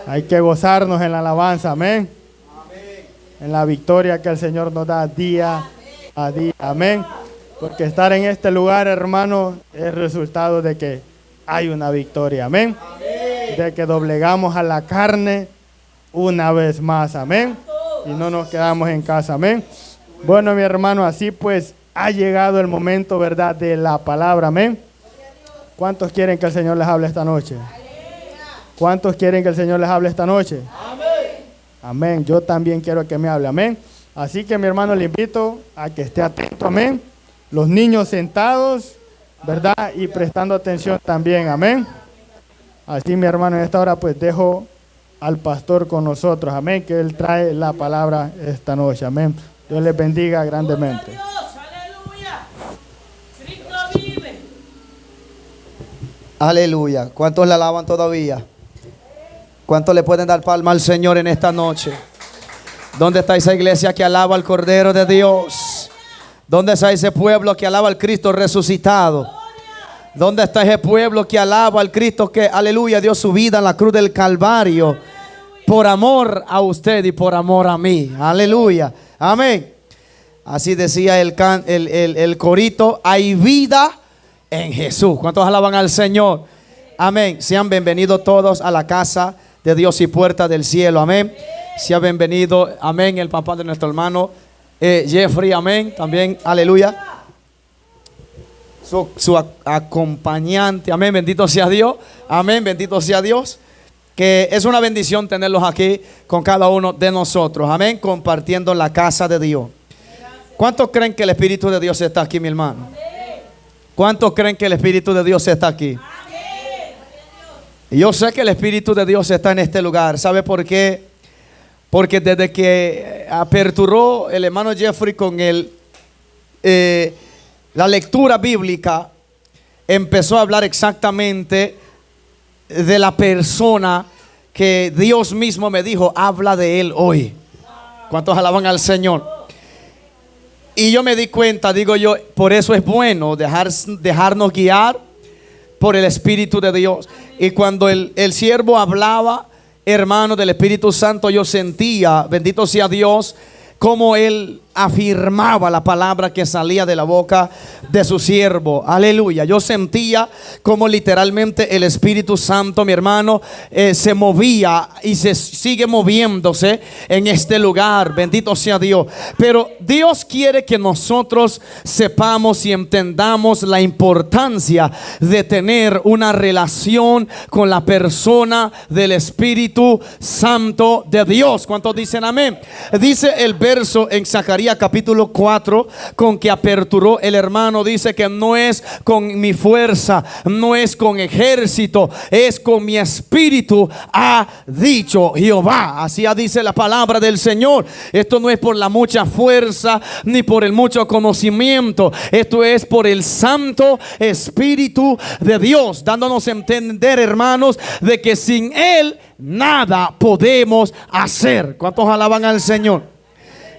Hay que gozarnos en la alabanza, amén. En la victoria que el Señor nos da día a día, amén. Porque estar en este lugar, hermano, es resultado de que hay una victoria, amén. De que doblegamos a la carne una vez más, amén. Y no nos quedamos en casa, amén. Bueno, mi hermano, así pues ha llegado el momento, ¿verdad?, de la palabra, amén. ¿Cuántos quieren que el Señor les hable esta noche? ¿Cuántos quieren que el Señor les hable esta noche? Amén. Amén. Yo también quiero que me hable, amén. Así que, mi hermano, le invito a que esté atento, amén. Los niños sentados, ¿verdad? Y prestando atención también, amén. Así, mi hermano, en esta hora pues dejo al pastor con nosotros, amén, que él trae la palabra esta noche, amén. Dios les bendiga grandemente. Dios, aleluya. Cristo vive. Aleluya. ¿Cuántos le alaban todavía? ¿Cuántos le pueden dar palma al Señor en esta noche? ¿Dónde está esa iglesia que alaba al Cordero de Dios? ¿Dónde está ese pueblo que alaba al Cristo resucitado? ¿Dónde está ese pueblo que alaba al Cristo que, aleluya, dio su vida en la cruz del Calvario por amor a usted y por amor a mí? Aleluya. Amén. Así decía el corito: hay vida en Jesús. ¿Cuántos alaban al Señor? Amén. Sean bienvenidos todos a la casa de Dios y puerta del cielo. Amén. Sea bienvenido, amén, el papá de nuestro hermano Jeffrey, amén. También, aleluya, su acompañante, amén. Bendito sea Dios, amén. Bendito sea Dios. Que es una bendición tenerlos aquí con cada uno de nosotros, amén, compartiendo la casa de Dios. ¿Cuántos creen que el Espíritu de Dios está aquí, mi hermano? ¿Cuántos creen que el Espíritu de Dios está aquí? Y yo sé que el Espíritu de Dios está en este lugar. ¿Sabe por qué? Porque desde que aperturó el hermano Jeffrey con la lectura bíblica, empezó a hablar exactamente de la persona que Dios mismo me dijo: habla de él hoy. ¿Cuántos alaban al Señor? Y yo me di cuenta, digo yo, por eso es bueno dejarnos guiar por el Espíritu de Dios. Y cuando el siervo hablaba, hermano, del Espíritu Santo, yo sentía, bendito sea Dios, como él afirmaba la palabra que salía de la boca de su siervo. Aleluya. Yo sentía como literalmente el Espíritu Santo, mi hermano, se movía y se sigue moviéndose en este lugar. Bendito sea Dios. Pero Dios quiere que nosotros sepamos y entendamos la importancia de tener una relación con la persona del Espíritu Santo de Dios. ¿Cuántos dicen amén? Dice el verso en Zacarías capítulo 4 con que aperturó el hermano, dice que no es con mi fuerza, no es con ejército, es con mi espíritu, ha dicho Jehová. Así dice la palabra del Señor. Esto no es por la mucha fuerza ni por el mucho conocimiento, esto es por el Santo Espíritu de Dios, dándonos a entender, hermanos, de que sin Él nada podemos hacer. ¿Cuántos alaban al Señor?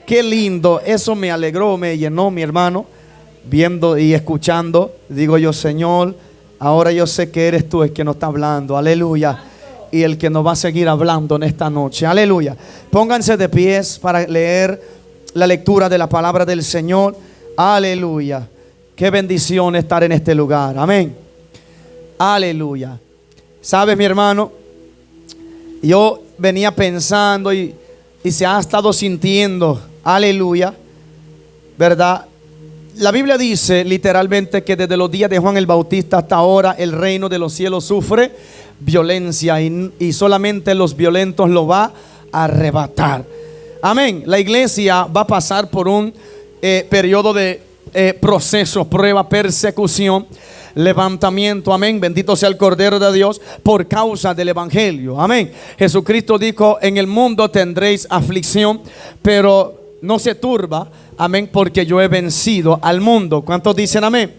Qué lindo, eso me alegró, me llenó, mi hermano, viendo y escuchando. Digo yo: Señor, ahora yo sé que eres tú el que nos está hablando, aleluya, y el que nos va a seguir hablando en esta noche, aleluya. Pónganse de pies para leer la lectura de la palabra del Señor, aleluya. Qué bendición estar en este lugar, amén, aleluya. Sabes, mi hermano, yo venía pensando y se ha estado sintiendo, aleluya, ¿verdad? La Biblia dice literalmente que desde los días de Juan el Bautista hasta ahora el reino de los cielos sufre violencia y solamente los violentos lo va a arrebatar. Amén. La iglesia va a pasar por un periodo de proceso, prueba, persecución, levantamiento, amén. Bendito sea el Cordero de Dios por causa del Evangelio, amén. Jesucristo dijo: en el mundo tendréis aflicción, pero no se turba, amén, porque yo he vencido al mundo. ¿Cuántos dicen amén?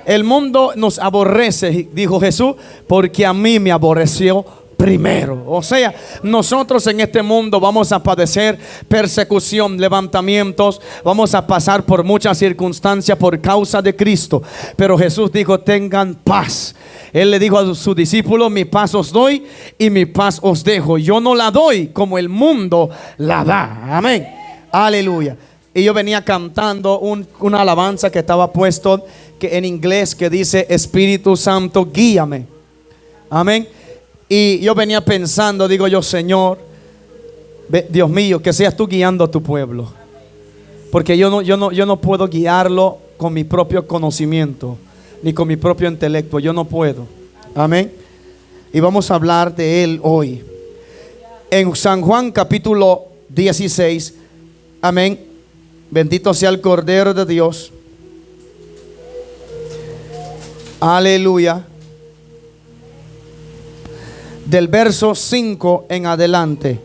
El mundo nos aborrece, dijo Jesús, porque a mí me aborreció primero. O sea, nosotros en este mundo vamos a padecer persecución, levantamientos, vamos a pasar por muchas circunstancias por causa de Cristo. Pero Jesús dijo: tengan paz. Él le dijo a sus discípulos: mi paz os doy y mi paz os dejo. Yo no la doy como el mundo la da. Amén. Aleluya. Y yo venía cantando una alabanza que estaba puesto en inglés, que dice: Espíritu Santo, guíame. Amén. Y yo venía pensando, digo yo: Señor, Dios mío, que seas tú guiando a tu pueblo. Porque yo no puedo guiarlo con mi propio conocimiento, ni con mi propio intelecto. Yo no puedo. Amén. Y vamos a hablar de él hoy. En San Juan capítulo 16. Amén. Bendito sea el Cordero de Dios. Aleluya. Del verso 5 en adelante.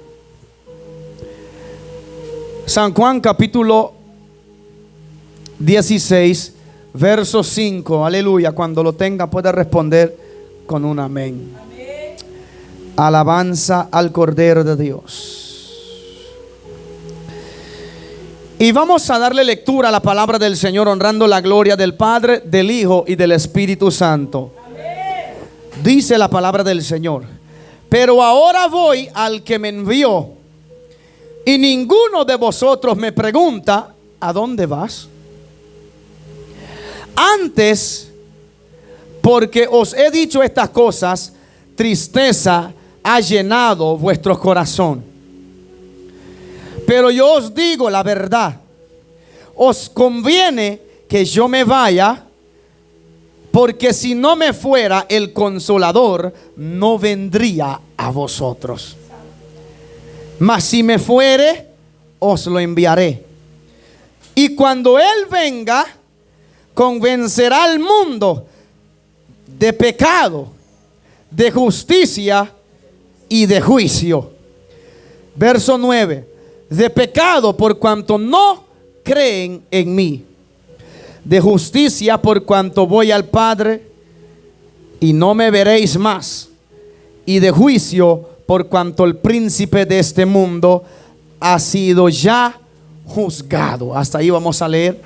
San Juan capítulo 16, verso 5. Aleluya. Cuando lo tenga puede responder con un amén. Amén. Alabanza al Cordero de Dios. Y vamos a darle lectura a la palabra del Señor, honrando la gloria del Padre, del Hijo y del Espíritu Santo. Amén. Dice la palabra del Señor: pero ahora voy al que me envió, y ninguno de vosotros me pregunta: ¿a dónde vas? Antes, porque os he dicho estas cosas, tristeza ha llenado vuestro corazón. Pero yo os digo la verdad: os conviene que yo me vaya, porque si no me fuera, el Consolador no vendría a vosotros. Mas si me fuere, os lo enviaré. Y cuando Él venga, convencerá al mundo de pecado, de justicia y de juicio. Verso 9. De pecado, por cuanto no creen en mí. De justicia, por cuanto voy al Padre y no me veréis más. Y de juicio, por cuanto el príncipe de este mundo ha sido ya juzgado. Hasta ahí vamos a leer.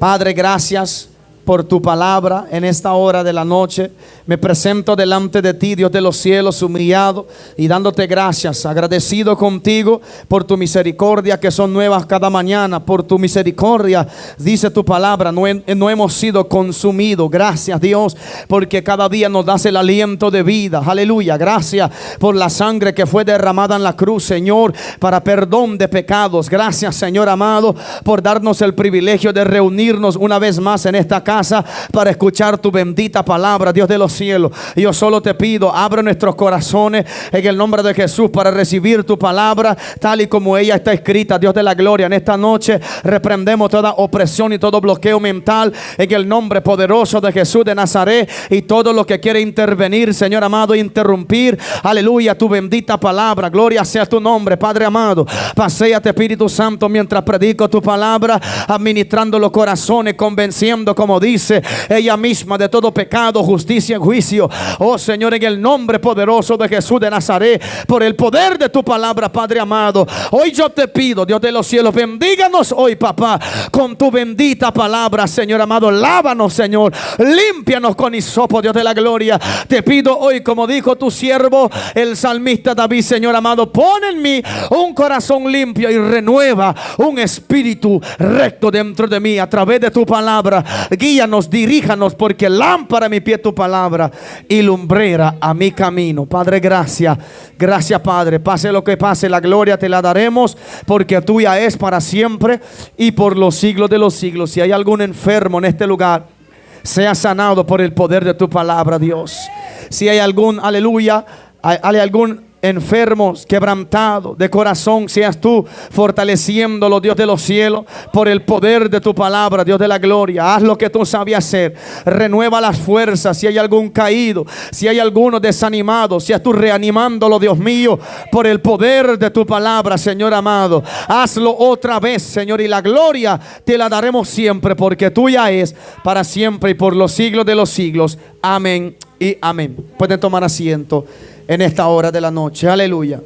Padre, gracias por tu palabra en esta hora de la noche. Me presento delante de ti, Dios de los cielos, humillado y dándote gracias, agradecido contigo por tu misericordia que son nuevas cada mañana. Por tu misericordia, dice tu palabra, no hemos sido consumidos. Gracias, Dios, porque cada día nos das el aliento de vida. Aleluya. Gracias por la sangre que fue derramada en la cruz, Señor, para perdón de pecados. Gracias, Señor amado, por darnos el privilegio de reunirnos una vez más en esta casa para escuchar tu bendita palabra, Dios de los cielos. Yo solo te pido, abre nuestros corazones en el nombre de Jesús para recibir tu palabra tal y como ella está escrita. Dios de la gloria, en esta noche reprendemos toda opresión y todo bloqueo mental en el nombre poderoso de Jesús de Nazaret. Y todo lo que quiere intervenir, Señor amado, interrumpir, aleluya, tu bendita palabra. Gloria sea tu nombre, Padre amado. Paséate, Espíritu Santo, mientras predico tu palabra, administrando los corazones, convenciendo, como dice ella misma, de todo pecado, justicia y juicio. Oh Señor, en el nombre poderoso de Jesús de Nazaret, por el poder de tu palabra, Padre amado, hoy yo te pido, Dios de los cielos, bendíganos hoy, papá, con tu bendita palabra, Señor amado. Lávanos, Señor, límpianos con hisopo, Dios de la gloria. Te pido hoy, como dijo tu siervo el salmista David, Señor amado, pon en mí un corazón limpio y renueva un espíritu recto dentro de mí. A través de tu palabra, guíanos, diríjanos, porque lámpara a mi pie tu palabra y lumbrera a mi camino. Padre, gracias. Gracias, Padre. Pase lo que pase, la gloria te la daremos, porque tuya es para siempre y por los siglos de los siglos. Si hay algún enfermo en este lugar, sea sanado por el poder de tu palabra, Dios. Si hay algún, aleluya, hay algún enfermo, quebrantado de corazón, seas tú fortaleciéndolo, Dios de los cielos, por el poder de tu palabra, Dios de la gloria. Haz lo que tú sabes hacer, renueva las fuerzas. Si hay algún caído, si hay alguno desanimado, seas tú reanimándolo, Dios mío, por el poder de tu palabra, Señor amado. Hazlo otra vez, Señor, y la gloria te la daremos siempre, porque tuya es para siempre y por los siglos de los siglos. Amén y amén. Pueden tomar asiento en esta hora de la noche. Aleluya.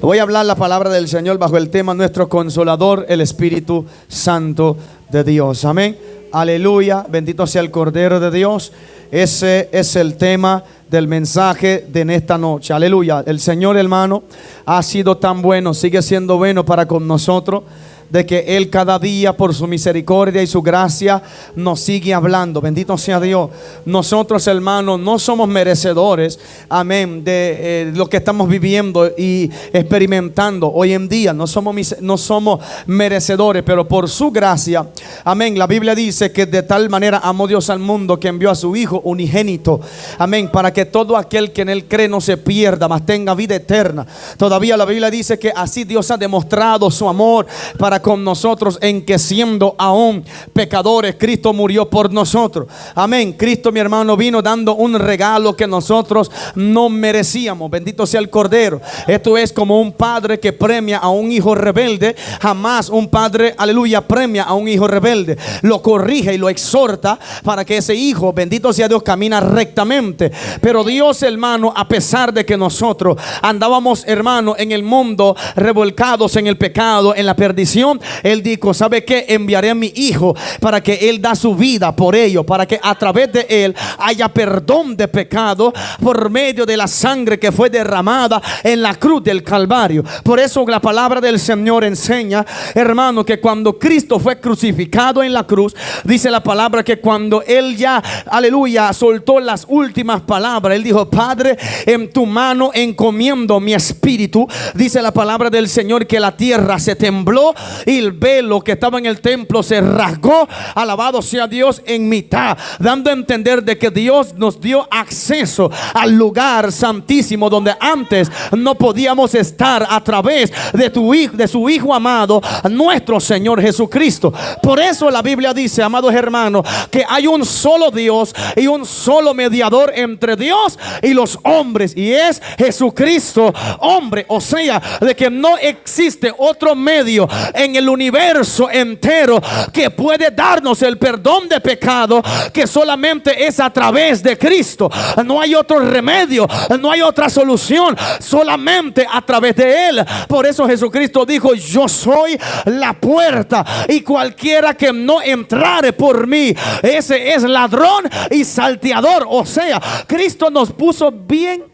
Voy a hablar la palabra del Señor bajo el tema nuestro consolador, el Espíritu Santo de Dios. Amén. Aleluya. Bendito sea el Cordero de Dios. Ese es el tema del mensaje de esta noche. Aleluya. El Señor, hermano, ha sido tan bueno, sigue siendo bueno para con nosotros, de que Él cada día por su misericordia y su gracia nos sigue hablando. Bendito sea Dios. Nosotros, hermanos, no somos merecedores, amén, de lo que estamos viviendo y experimentando hoy en día. No somos merecedores, pero por su gracia, amén. La Biblia dice que de tal manera amó Dios al mundo que envió a su Hijo unigénito, amén, para que todo aquel que en Él cree no se pierda, mas tenga vida eterna. Todavía la Biblia dice que así Dios ha demostrado su amor para con nosotros, en que siendo aún pecadores, Cristo murió por nosotros. Amén. Cristo, mi hermano, vino dando un regalo que nosotros no merecíamos. Bendito sea el Cordero. Esto es como un padre que premia a un hijo rebelde. Jamás un padre, aleluya, premia a un hijo rebelde. Lo corrige y lo exhorta para que ese hijo, bendito sea Dios, camina rectamente. Pero Dios, hermano, a pesar de que nosotros andábamos, hermano, en el mundo, revolcados en el pecado, en la perdición, Él dijo: ¿sabe qué? Enviaré a mi Hijo para que Él da su vida por ello, para que a través de Él haya perdón de pecado por medio de la sangre que fue derramada en la cruz del Calvario. Por eso la palabra del Señor enseña, hermano, que cuando Cristo fue crucificado en la cruz, dice la palabra que cuando Él ya, aleluya, soltó las últimas palabras, Él dijo: Padre, en tu mano encomiendo mi espíritu. Dice la palabra del Señor que la tierra se tembló y el velo que estaba en el templo se rasgó, alabado sea Dios, en mitad, dando a entender de que Dios nos dio acceso al lugar santísimo donde antes no podíamos estar, a través de su Hijo amado, nuestro Señor Jesucristo. Por eso la Biblia dice, amados hermanos, que hay un solo Dios y un solo mediador entre Dios y los hombres, y es Jesucristo, hombre. O sea, de que no existe otro medio en el universo entero que puede darnos el perdón de pecado, que solamente es a través de Cristo. No hay otro remedio, no hay otra solución, solamente a través de Él. Por eso Jesucristo dijo: yo soy la puerta, y cualquiera que no entrare por mí, ese es ladrón y salteador. O sea, Cristo nos puso bien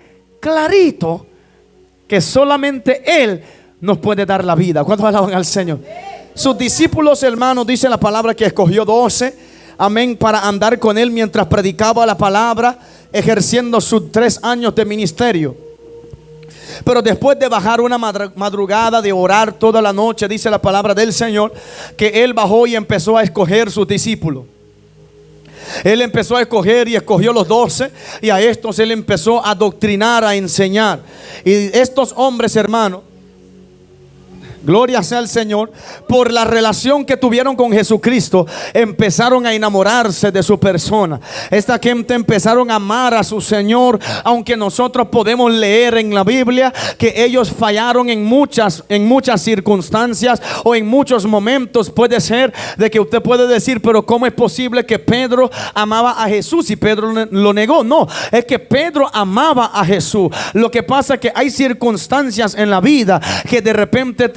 clarito que solamente Él nos puede dar la vida. ¿Cuántos alaban al Señor? Sus discípulos, hermanos, dice la palabra que escogió 12, amén, para andar con Él mientras predicaba la palabra, ejerciendo sus 3 años de ministerio. Pero después de bajar una madrugada, de orar toda la noche, dice la palabra del Señor, que Él bajó y empezó a escoger sus discípulos. Él empezó a escoger y escogió los 12, y a estos Él empezó a doctrinar, a enseñar. Y estos hombres, hermanos, gloria sea al Señor, por la relación que tuvieron con Jesucristo, empezaron a enamorarse de su persona. Esta gente empezaron a amar a su Señor, aunque nosotros podemos leer en la Biblia que ellos fallaron en muchas circunstancias, o en muchos momentos. Puede ser de que usted puede decir: pero ¿cómo es posible que Pedro amaba a Jesús y Pedro lo negó? No, es que Pedro amaba a Jesús. Lo que pasa es que hay circunstancias en la vida que de repente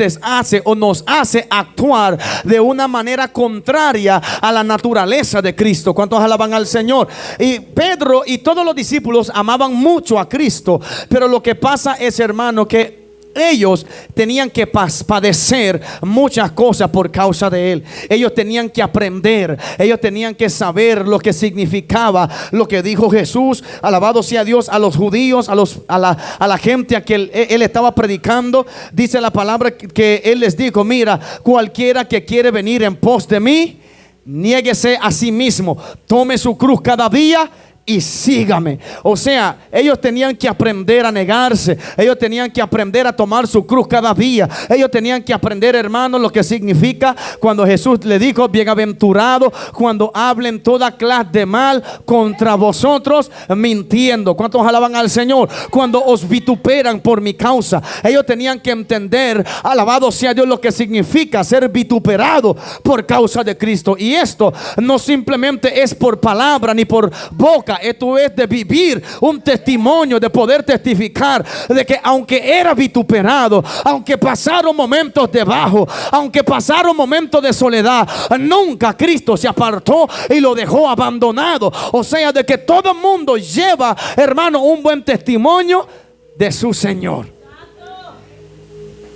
nos hace actuar de una manera contraria a la naturaleza de Cristo. ¿Cuántos alaban al Señor? Y Pedro y todos los discípulos amaban mucho a Cristo, pero lo que pasa es, hermano, que ellos tenían que padecer muchas cosas por causa de Él. Ellos tenían que aprender, ellos tenían que saber lo que significaba lo que dijo Jesús, alabado sea Dios, a los judíos, a la gente a que él estaba predicando. Dice la palabra que Él les dijo: mira, cualquiera que quiere venir en pos de mí, niéguese a sí mismo, tome su cruz cada día y sígame. O sea, ellos tenían que aprender a negarse. Ellos tenían que aprender a tomar su cruz cada día. Ellos tenían que aprender, hermanos, lo que significa cuando Jesús le dijo: bienaventurado cuando hablen toda clase de mal contra vosotros, mintiendo. ¿Cuántos alaban al Señor? Cuando os vituperan por mi causa. Ellos tenían que entender, alabado sea Dios, lo que significa ser vituperado por causa de Cristo. Y esto no simplemente es por palabra ni por boca, boca, esto es de vivir un testimonio, de poder testificar de que aunque era vituperado, aunque pasaron momentos debajo, aunque pasaron momentos de soledad, nunca Cristo se apartó y lo dejó abandonado. O sea, de que todo el mundo lleva, hermano, un buen testimonio de su Señor.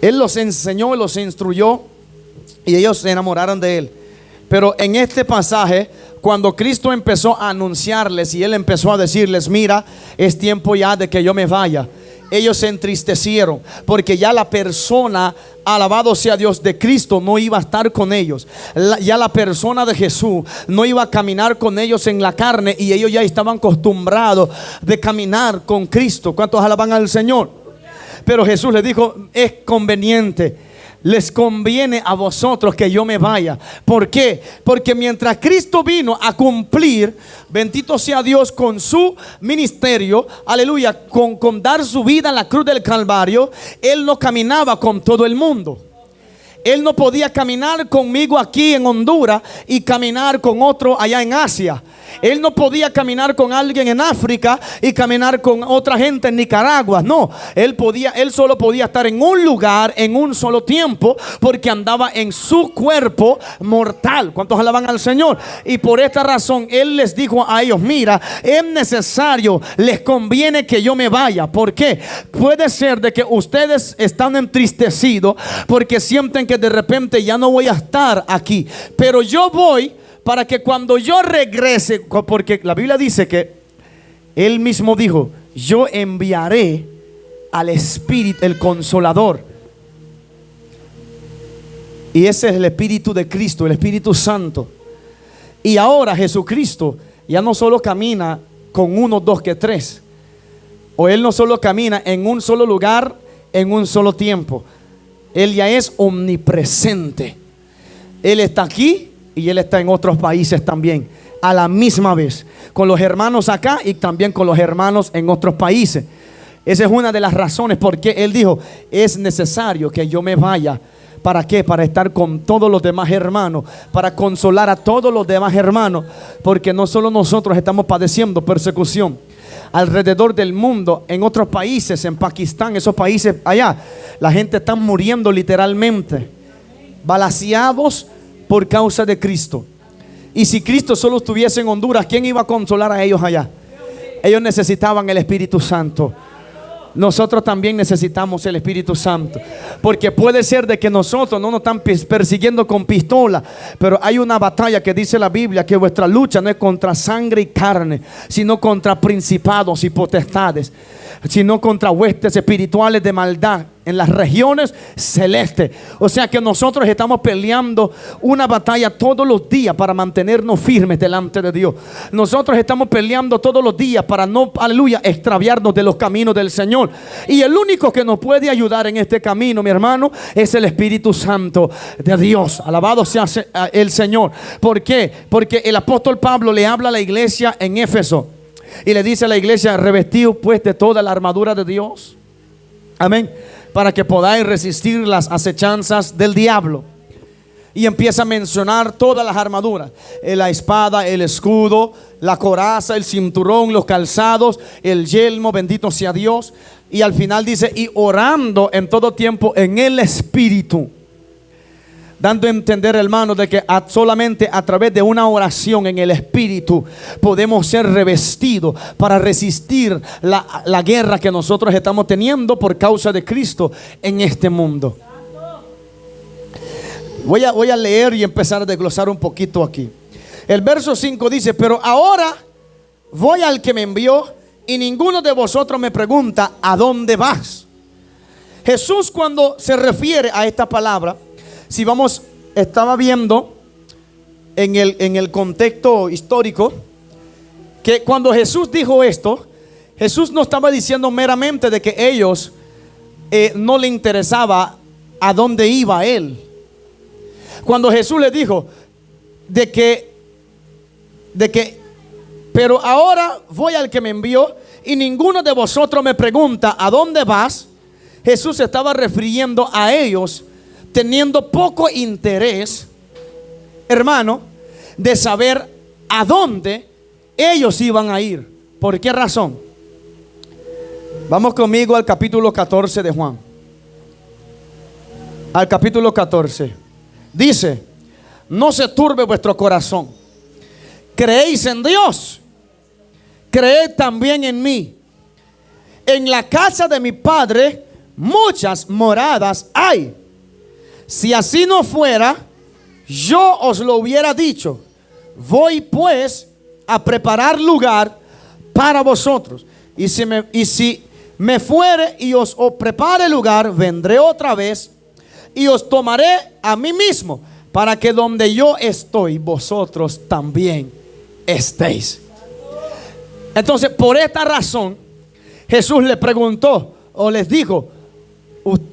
Él los enseñó y los instruyó y ellos se enamoraron de Él. Pero en este pasaje, cuando Cristo empezó a anunciarles y Él empezó a decirles: mira, es tiempo ya de que yo me vaya, ellos se entristecieron porque ya la persona, alabado sea Dios, de Cristo no iba a estar con ellos. Ya la persona de Jesús no iba a caminar con ellos en la carne, y ellos ya estaban acostumbrados de caminar con Cristo. ¿Cuántos alaban al Señor? Pero Jesús les dijo: es conveniente, les conviene a vosotros que yo me vaya. ¿Por qué? Porque mientras Cristo vino a cumplir, bendito sea Dios, con su ministerio, aleluya, con dar su vida en la cruz del Calvario, Él no caminaba con todo el mundo. Él no podía caminar conmigo aquí en Honduras y caminar con otro allá en Asia. Él no podía caminar con alguien en África y caminar con otra gente en Nicaragua. No, él solo podía estar en un lugar en un solo tiempo, porque andaba en su cuerpo mortal. ¿Cuántos alaban al Señor? Y por esta razón Él les dijo a ellos: mira, es necesario, les conviene que yo me vaya. ¿Por qué? Puede ser de que ustedes están entristecidos porque sienten que de repente ya no voy a estar aquí, pero yo voy para que cuando yo regrese, porque la Biblia dice que Él mismo dijo: yo enviaré al Espíritu, el Consolador. Y ese es el Espíritu de Cristo, el Espíritu Santo. Y ahora Jesucristo ya no solo camina con uno, dos, que tres. O Él no solo camina en un solo lugar, en un solo tiempo. Él ya es omnipresente. Él está aquí y Él está en otros países también, a la misma vez, con los hermanos acá y también con los hermanos en otros países. Esa es una de las razones por qué Él dijo: es necesario que yo me vaya. ¿Para qué? Para estar con todos los demás hermanos, para consolar a todos los demás hermanos, porque no solo nosotros estamos padeciendo persecución. Alrededor del mundo, en otros países, en Pakistán, esos países allá, la gente está muriendo literalmente, balaceados por causa de Cristo. Y si Cristo solo estuviese en Honduras, ¿quién iba a consolar a ellos allá? Ellos necesitaban el Espíritu Santo. Nosotros también necesitamos el Espíritu Santo, porque puede ser de que nosotros no nos están persiguiendo con pistola, pero hay una batalla que dice la Biblia que vuestra lucha no es contra sangre y carne, sino contra principados y potestades, sino contra huestes espirituales de maldad en las regiones celestes. O sea que nosotros estamos peleando una batalla todos los días para mantenernos firmes delante de Dios. Nosotros estamos peleando todos los días para no, aleluya, extraviarnos de los caminos del Señor. Y el único que nos puede ayudar en este camino, mi hermano, es el Espíritu Santo de Dios. Alabado sea el Señor. ¿Por qué? Porque el apóstol Pablo le habla a la iglesia en Éfeso y le dice a la iglesia: revestidos pues de toda la armadura de Dios. Amén. Para que podáis resistir las acechanzas del diablo. Y empieza a mencionar todas las armaduras: la espada, el escudo, la coraza, el cinturón, los calzados, el yelmo, bendito sea Dios. Y al final dice: y orando en todo tiempo en el Espíritu. Dando a entender, hermano, de que solamente a través de una oración en el Espíritu podemos ser revestidos para resistir la guerra que nosotros estamos teniendo por causa de Cristo en este mundo. Voy a leer y empezar a desglosar un poquito aquí. El verso 5 dice: pero ahora voy al que me envió, y ninguno de vosotros me pregunta: ¿a dónde vas? Jesús, cuando se refiere a esta palabra, si vamos, estaba viendo en el contexto histórico que cuando Jesús dijo esto, Jesús no estaba diciendo meramente de que ellos no le interesaba a dónde iba Él. Cuando Jesús le dijo de que pero ahora voy al que me envió, y ninguno de vosotros me pregunta: ¿a dónde vas? Jesús se estaba refiriendo a ellos teniendo poco interés, hermano, de saber a dónde ellos iban a ir. ¿Por qué razón? Vamos conmigo al capítulo 14 de Juan. Al capítulo 14. Dice: no se turbe vuestro corazón. Creéis en Dios, creed también en mí. En la casa de mi Padre muchas moradas hay. Si así no fuera, yo os lo hubiera dicho. Voy pues a preparar lugar para vosotros. Y si me fuere y os prepare lugar, vendré otra vez y os tomaré a mí mismo, para que donde yo estoy, vosotros también estéis. Entonces, por esta razón, Jesús le preguntó o les dijo: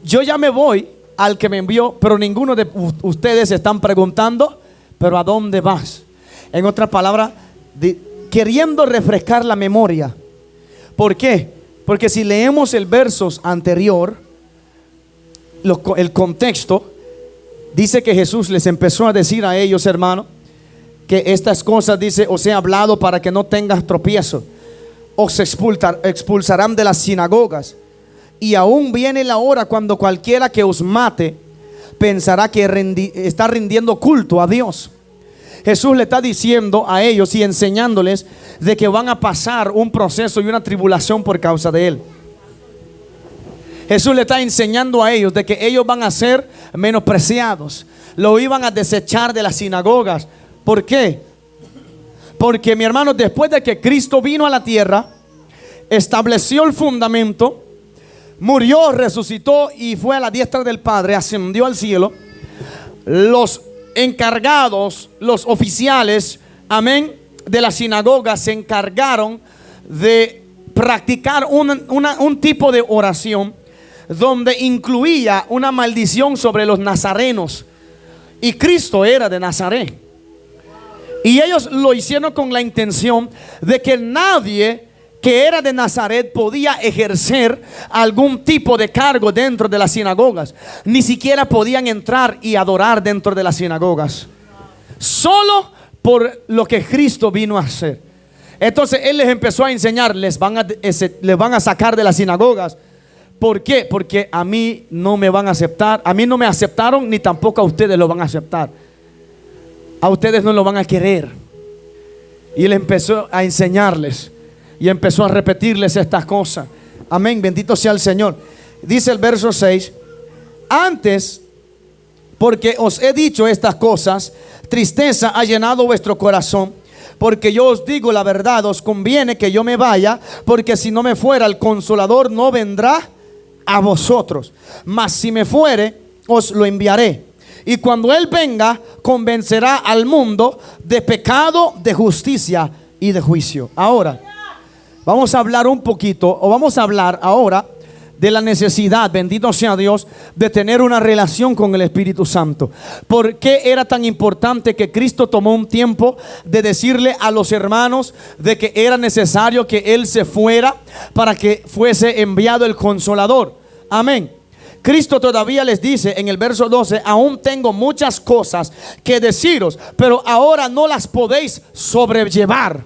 yo ya me voy al que me envió, pero ninguno de ustedes están preguntando, pero ¿a dónde vas? En otras palabras, queriendo refrescar la memoria. ¿Por qué? Porque si leemos el verso anterior, el contexto dice que Jesús les empezó a decir a ellos, hermano, que estas cosas, dice, os he hablado para que no tengas tropiezo. Os expulsarán de las sinagogas, y aún viene la hora cuando cualquiera que os mate pensará que está rindiendo culto a Dios. Jesús le está diciendo a ellos y enseñándoles de que van a pasar un proceso y una tribulación por causa de Él. Jesús le está enseñando a ellos de que ellos van a ser menospreciados, lo iban a desechar de las sinagogas. ¿Por qué? Porque, mi hermano, después de que Cristo vino a la tierra, estableció el fundamento, murió, resucitó y fue a la diestra del Padre, ascendió al cielo, los encargados, los oficiales, amén, de la sinagoga se encargaron de practicar un tipo de oración donde incluía una maldición sobre los nazarenos, y Cristo era de Nazaret, y ellos lo hicieron con la intención de que nadie que era de Nazaret podía ejercer algún tipo de cargo dentro de las sinagogas. Ni siquiera podían entrar y adorar dentro de las sinagogas, solo por lo que Cristo vino a hacer. Entonces Él les empezó a enseñar: les van a sacar de las sinagogas. ¿Por qué? Porque a mí no me van a aceptar. A mí no me aceptaron, ni tampoco a ustedes lo van a aceptar. A ustedes no lo van a querer. Y Él empezó a enseñarles y empezó a repetirles estas cosas. Amén, bendito sea el Señor. Dice el verso 6: antes, porque os he dicho estas cosas, tristeza ha llenado vuestro corazón. Porque yo os digo la verdad, os conviene que yo me vaya, porque si no me fuera, el Consolador no vendrá a vosotros. Mas si me fuere, os lo enviaré. Y cuando Él venga, convencerá al mundo de pecado, de justicia y de juicio. Ahora, vamos a hablar un poquito, o vamos a hablar ahora de la necesidad, bendito sea Dios, de tener una relación con el Espíritu Santo. ¿Por qué era tan importante que Cristo tomó un tiempo de decirle a los hermanos de que era necesario que Él se fuera para que fuese enviado el Consolador? Amén. Cristo todavía les dice en el verso 12: aún tengo muchas cosas que deciros, pero ahora no las podéis sobrellevar.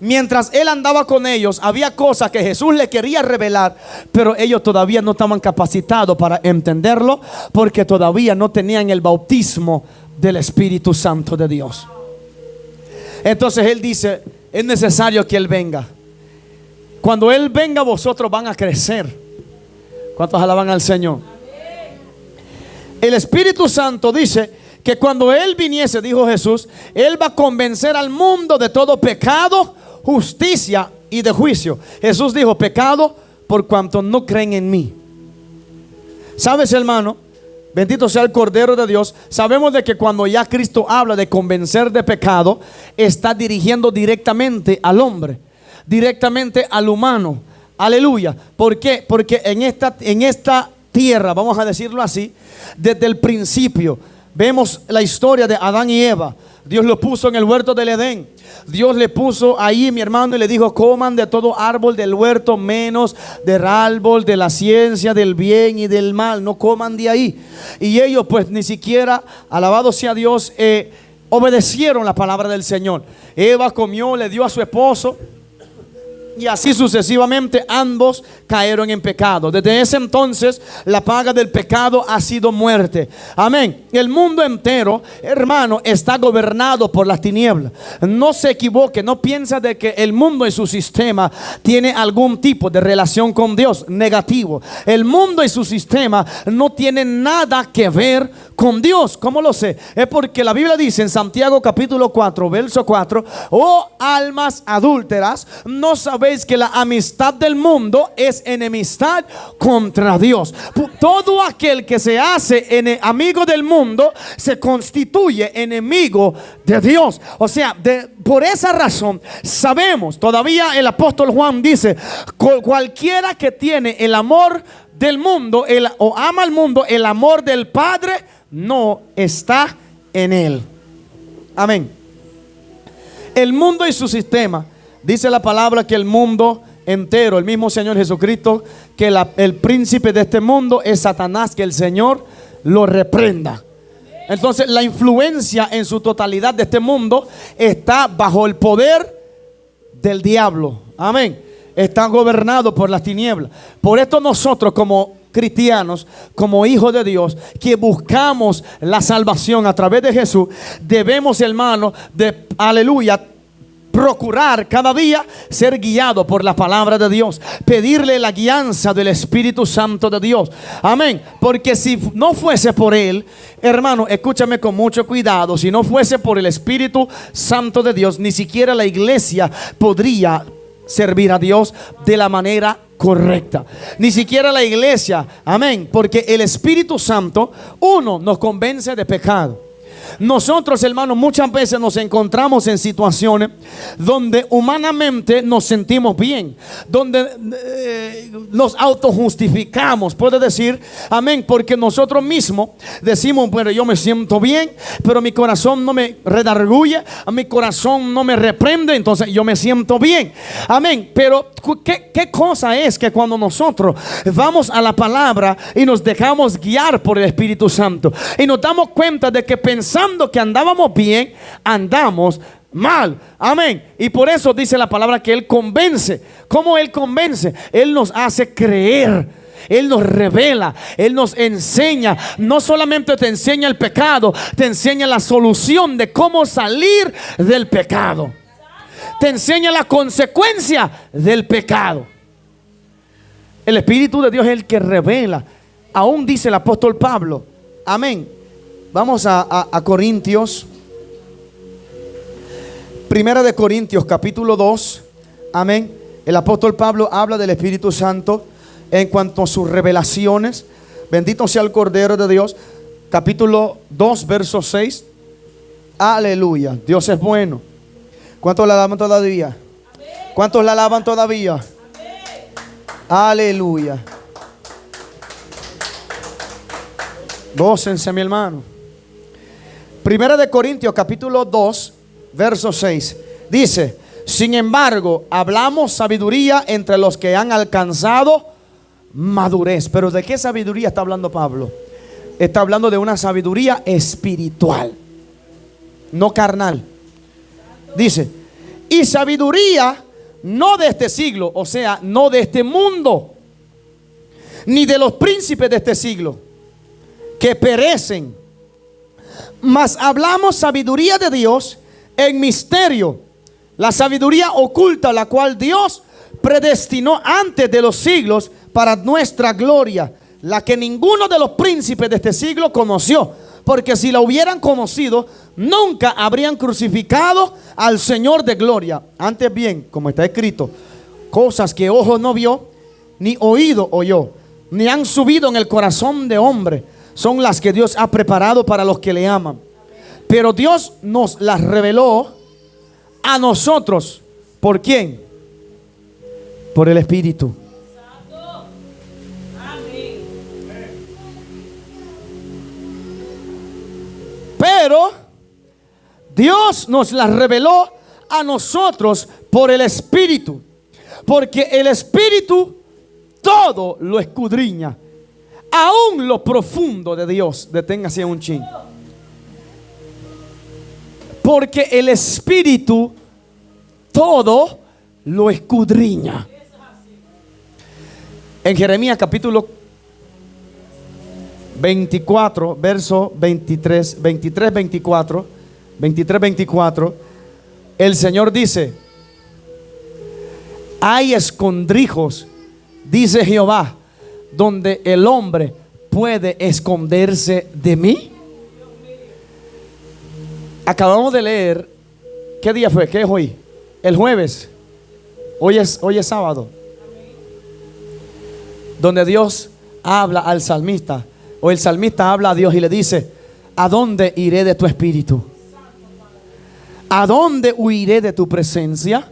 Mientras Él andaba con ellos, había cosas que Jesús le quería revelar, pero ellos todavía no estaban capacitados para entenderlo, porque todavía no tenían el bautismo del Espíritu Santo de Dios. Entonces Él dice: es necesario que Él venga. Cuando Él venga, vosotros van a crecer. ¿Cuántos alaban al Señor? El Espíritu Santo dice que cuando Él viniese, dijo Jesús, Él va a convencer al mundo de todo pecado, justicia y de juicio. Jesús dijo: pecado por cuanto no creen en mí. ¿Sabes, hermano? Bendito sea el Cordero de Dios. Sabemos de que cuando ya Cristo habla de convencer de pecado, está dirigiendo directamente al hombre, directamente al humano. Aleluya. ¿Por qué? Porque en esta tierra, vamos a decirlo así, desde el principio vemos la historia de Adán y Eva. Dios lo puso en el huerto del Edén. Dios le puso ahí, mi hermano, y le dijo: coman de todo árbol del huerto, menos del árbol de la ciencia del bien y del mal. No coman de ahí. Y ellos pues ni siquiera, alabado sea Dios, obedecieron la palabra del Señor. Eva comió, le dio a su esposo, y así sucesivamente ambos cayeron en pecado. Desde ese entonces la paga del pecado ha sido muerte. Amén. El mundo entero, hermano, está gobernado por las tinieblas. No se equivoque, no piensa de que el mundo y su sistema tiene algún tipo de relación con Dios. Negativo. El mundo y su sistema no tienen nada que ver con Dios. ¿Cómo lo sé? Es porque la Biblia dice en Santiago capítulo 4 verso 4: oh almas adúlteras, no sabéis que la amistad del mundo es enemistad contra Dios. Todo aquel que se hace amigo del mundo se constituye enemigo de Dios. O sea, por esa razón sabemos, todavía el apóstol Juan dice: cualquiera que tiene el amor del mundo o ama al mundo, el amor del Padre no está en él. Amén. El mundo y su sistema, dice la palabra que el mundo entero, el mismo Señor Jesucristo, que el príncipe de este mundo es Satanás, que el Señor lo reprenda. Entonces la influencia en su totalidad de este mundo está bajo el poder del diablo. Amén. Está gobernado por las tinieblas. Por esto nosotros como cristianos, como hijos de Dios, que buscamos la salvación a través de Jesús, debemos, hermano, aleluya, procurar cada día ser guiado por la palabra de Dios, pedirle la guianza del Espíritu Santo de Dios. Amén. Porque si no fuese por Él, hermano, escúchame con mucho cuidado, si no fuese por el Espíritu Santo de Dios, ni siquiera la iglesia podría servir a Dios de la manera correcta. Ni siquiera la iglesia. Amén. Porque el Espíritu Santo, uno, nos convence de pecado. Nosotros, hermanos, muchas veces nos encontramos en situaciones donde humanamente nos sentimos bien, donde nos autojustificamos, puede decir, amén, porque nosotros mismos decimos: bueno, yo me siento bien, pero mi corazón no me redarguye, mi corazón no me reprende, entonces yo me siento bien. Amén. Pero ¿qué cosa es que cuando nosotros vamos a la palabra y nos dejamos guiar por el Espíritu Santo y nos damos cuenta de que pensando que andábamos bien, andamos mal? Amén. Y por eso dice la palabra que Él convence. ¿Cómo Él convence? Él nos hace creer. Él nos revela, Él nos enseña. No solamente te enseña el pecado, te enseña la solución de cómo salir del pecado. Te enseña la consecuencia del pecado. El Espíritu de Dios es el que revela. Aún dice el apóstol Pablo. Amén. Vamos a Corintios. Primera de Corintios capítulo 2. Amén. El apóstol Pablo habla del Espíritu Santo en cuanto a sus revelaciones. Bendito sea el Cordero de Dios. Capítulo 2 verso 6. Aleluya. Dios es bueno. ¿Cuántos la alaban todavía? ¿Cuántos la alaban todavía? Aleluya. Gócense, mi hermano. Primera de Corintios capítulo 2 verso 6 dice: sin embargo, hablamos sabiduría entre los que han alcanzado madurez. Pero ¿de qué sabiduría está hablando Pablo? Está hablando de una sabiduría espiritual, no carnal. Dice: y sabiduría no de este siglo, o sea, no de este mundo, ni de los príncipes de este siglo, que perecen. Mas hablamos sabiduría de Dios en misterio, la sabiduría oculta, la cual Dios predestinó antes de los siglos para nuestra gloria, la que ninguno de los príncipes de este siglo conoció, porque si la hubieran conocido, nunca habrían crucificado al Señor de gloria. Antes bien, como está escrito, cosas que ojo no vio, ni oído oyó, ni han subido en el corazón de hombre, son las que Dios ha preparado para los que le aman. Pero Dios nos las reveló a nosotros. ¿Por quién? Por el Espíritu. Pero Dios nos las reveló a nosotros por el Espíritu, porque el Espíritu todo lo escudriña, aún lo profundo de Dios. Deténgase un chin. Porque el Espíritu todo lo escudriña. En Jeremías capítulo 24, verso 23, 24, el Señor dice: hay escondrijos, dice Jehová, donde el hombre puede esconderse de mí. Acabamos de leer, ¿qué día fue? ¿Qué es hoy? El jueves. Hoy es sábado. Donde Dios habla al salmista, o el salmista habla a Dios y le dice: ¿a dónde iré de tu espíritu? ¿A dónde huiré de tu presencia?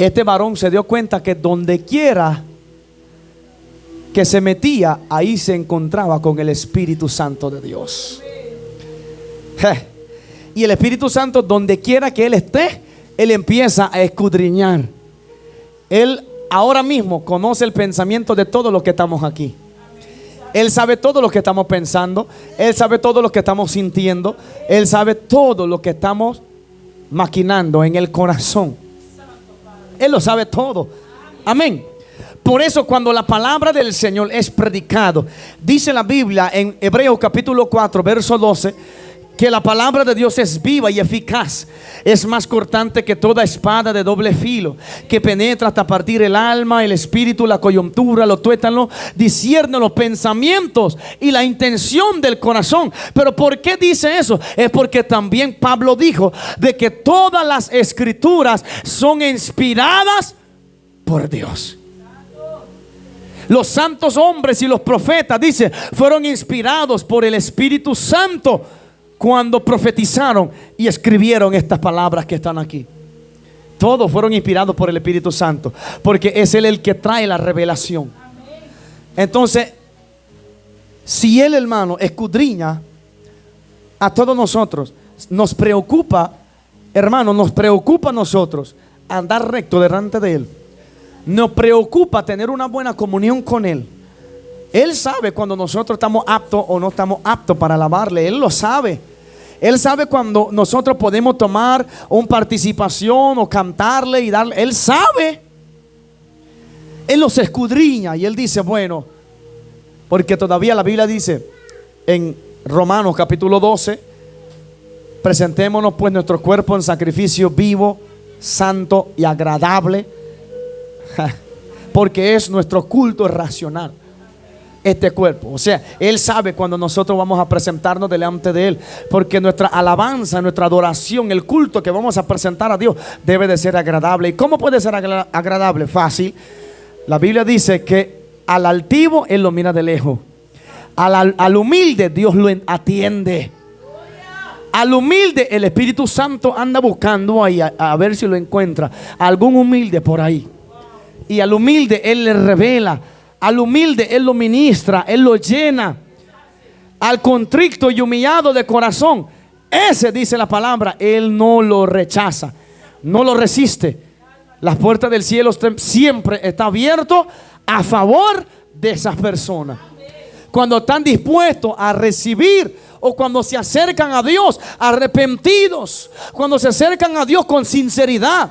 Este varón se dio cuenta que donde quiera que se metía, ahí se encontraba con el Espíritu Santo de Dios. Y el Espíritu Santo, donde quiera que él esté, él empieza a escudriñar. Él ahora mismo conoce el pensamiento de todos los que estamos aquí. Él sabe todo lo que estamos pensando. Él sabe todo lo que estamos sintiendo. Él sabe todo lo que estamos maquinando en el corazón. Él lo sabe todo. Amén. Por eso cuando la palabra del Señor es predicado, dice la Biblia en Hebreos capítulo 4 verso 12, que la palabra de Dios es viva y eficaz, es más cortante que toda espada de doble filo, que penetra hasta partir el alma, el espíritu, la coyuntura, los tuétanos, discierne los pensamientos y la intención del corazón. Pero ¿por qué dice eso? Es porque también Pablo dijo de que todas las escrituras son inspiradas por Dios. Los santos hombres y los profetas, dice, fueron inspirados por el Espíritu Santo cuando profetizaron y escribieron estas palabras que están aquí. Todos fueron inspirados por el Espíritu Santo, porque es Él el que trae la revelación. Entonces, si Él, hermano, escudriña a todos nosotros, nos preocupa, hermano, nos preocupa a nosotros andar recto delante de Él. Nos preocupa tener una buena comunión con Él. Él sabe cuando nosotros estamos aptos o no estamos aptos para alabarle. Él lo sabe. Él sabe cuando nosotros podemos tomar una participación o cantarle y darle. Él sabe. Él los escudriña y Él dice, bueno, porque todavía la Biblia dice en Romanos capítulo 12, presentémonos pues nuestro cuerpo en sacrificio vivo, santo y agradable, porque es nuestro culto racional. Este cuerpo, o sea, Él sabe cuando nosotros vamos a presentarnos delante de Él, porque nuestra alabanza, nuestra adoración, el culto que vamos a presentar a Dios debe de ser agradable. ¿Y cómo puede ser agradable? Fácil. La Biblia dice que al altivo Él lo mira de lejos, al humilde Dios lo atiende. Al humilde el Espíritu Santo anda buscando ahí a ver si lo encuentra algún humilde por ahí, y al humilde Él le revela. Al humilde Él lo ministra, Él lo llena. Al contrito y humillado de corazón, ese, dice la palabra, Él no lo rechaza, no lo resiste. Las puertas del cielo siempre están abiertas a favor de esas personas. Cuando están dispuestos a recibir, o cuando se acercan a Dios arrepentidos, cuando se acercan a Dios con sinceridad.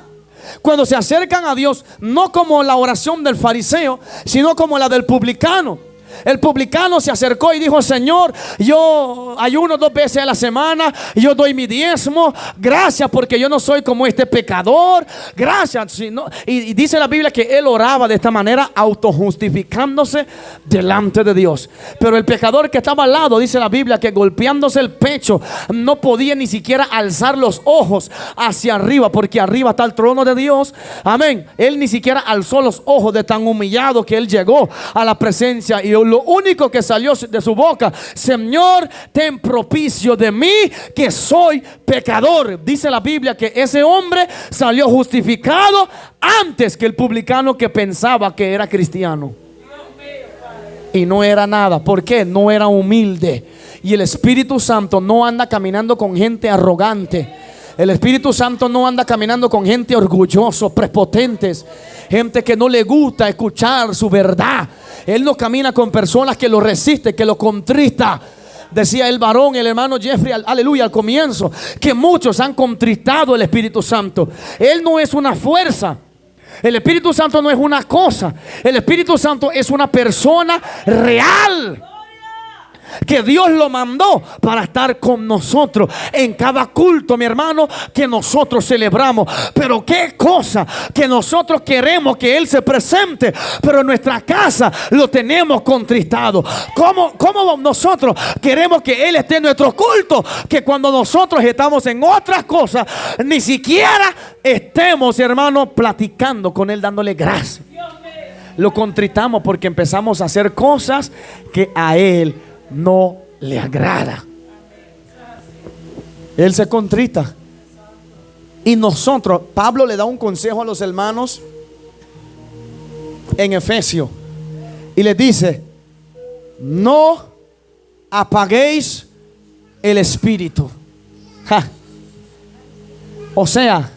Cuando se acercan a Dios, no como la oración del fariseo, sino como la del publicano. El publicano se acercó y dijo: Señor, yo ayuno 2 veces a la semana, yo doy mi diezmo, gracias porque yo no soy como este pecador, gracias. Y dice la Biblia que él oraba de esta manera, autojustificándose delante de Dios. Pero el pecador que estaba al lado, dice la Biblia, que golpeándose el pecho, no podía ni siquiera alzar los ojos hacia arriba, porque arriba está el trono de Dios. Amén. Él ni siquiera alzó los ojos de tan humillado que él llegó a la presencia, y lo único que salió de su boca: Señor, ten propicio de mí, que soy pecador. Dice la Biblia que ese hombre salió justificado antes que el publicano que pensaba que era cristiano. Y no era nada. ¿Por qué? No era humilde. Y el Espíritu Santo no anda caminando con gente arrogante. El Espíritu Santo no anda caminando con gente orgulloso, prepotentes, gente que no le gusta escuchar su verdad. Él no camina con personas que lo resisten, que lo contrista. Decía el varón, el hermano Jeffrey, aleluya, al comienzo, que muchos han contristado el Espíritu Santo. Él no es una fuerza. El Espíritu Santo no es una cosa. El Espíritu Santo es una persona real, que Dios lo mandó para estar con nosotros en cada culto, mi hermano, que nosotros celebramos. Pero qué cosa que nosotros queremos que Él se presente, pero en nuestra casa lo tenemos contristado. ¿Cómo nosotros queremos que Él esté en nuestro culto, que cuando nosotros estamos en otras cosas ni siquiera estemos, hermano, platicando con Él, dándole gracias? Lo contristamos porque empezamos a hacer cosas que a Él no le agrada. Él se contrita. Y nosotros, Pablo le da un consejo a los hermanos en Efesios y les dice: no apaguéis el espíritu. O sea,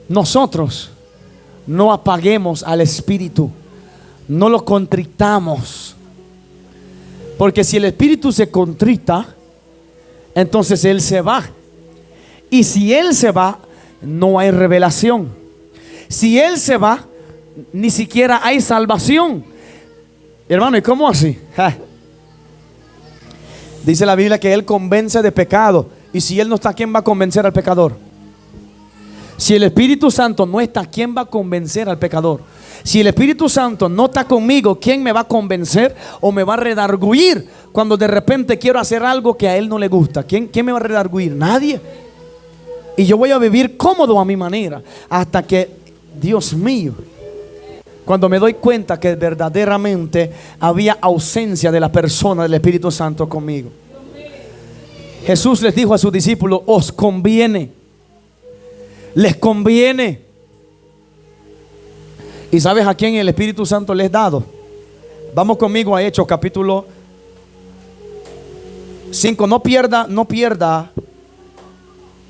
nosotros no apaguemos al espíritu, no lo contritamos. Porque si el espíritu se contrita, entonces Él se va. Y si Él se va, no hay revelación. Si Él se va, ni siquiera hay salvación. Hermano, ¿y cómo así? Dice la Biblia que Él convence de pecado. Y si Él no está, ¿quién va a convencer al pecador? Si el Espíritu Santo no está, ¿quién va a convencer al pecador? Si el Espíritu Santo no está conmigo, ¿quién me va a convencer o me va a redarguir cuando de repente quiero hacer algo que a Él no le gusta? ¿Quién me va a redarguir? Nadie. Y yo voy a vivir cómodo a mi manera hasta que, Dios mío, cuando me doy cuenta que verdaderamente había ausencia de la persona del Espíritu Santo conmigo. Jesús les dijo a sus discípulos: os conviene, les conviene. ¿Y sabes a quién el Espíritu Santo les ha dado? Vamos conmigo a Hechos capítulo 5. No pierda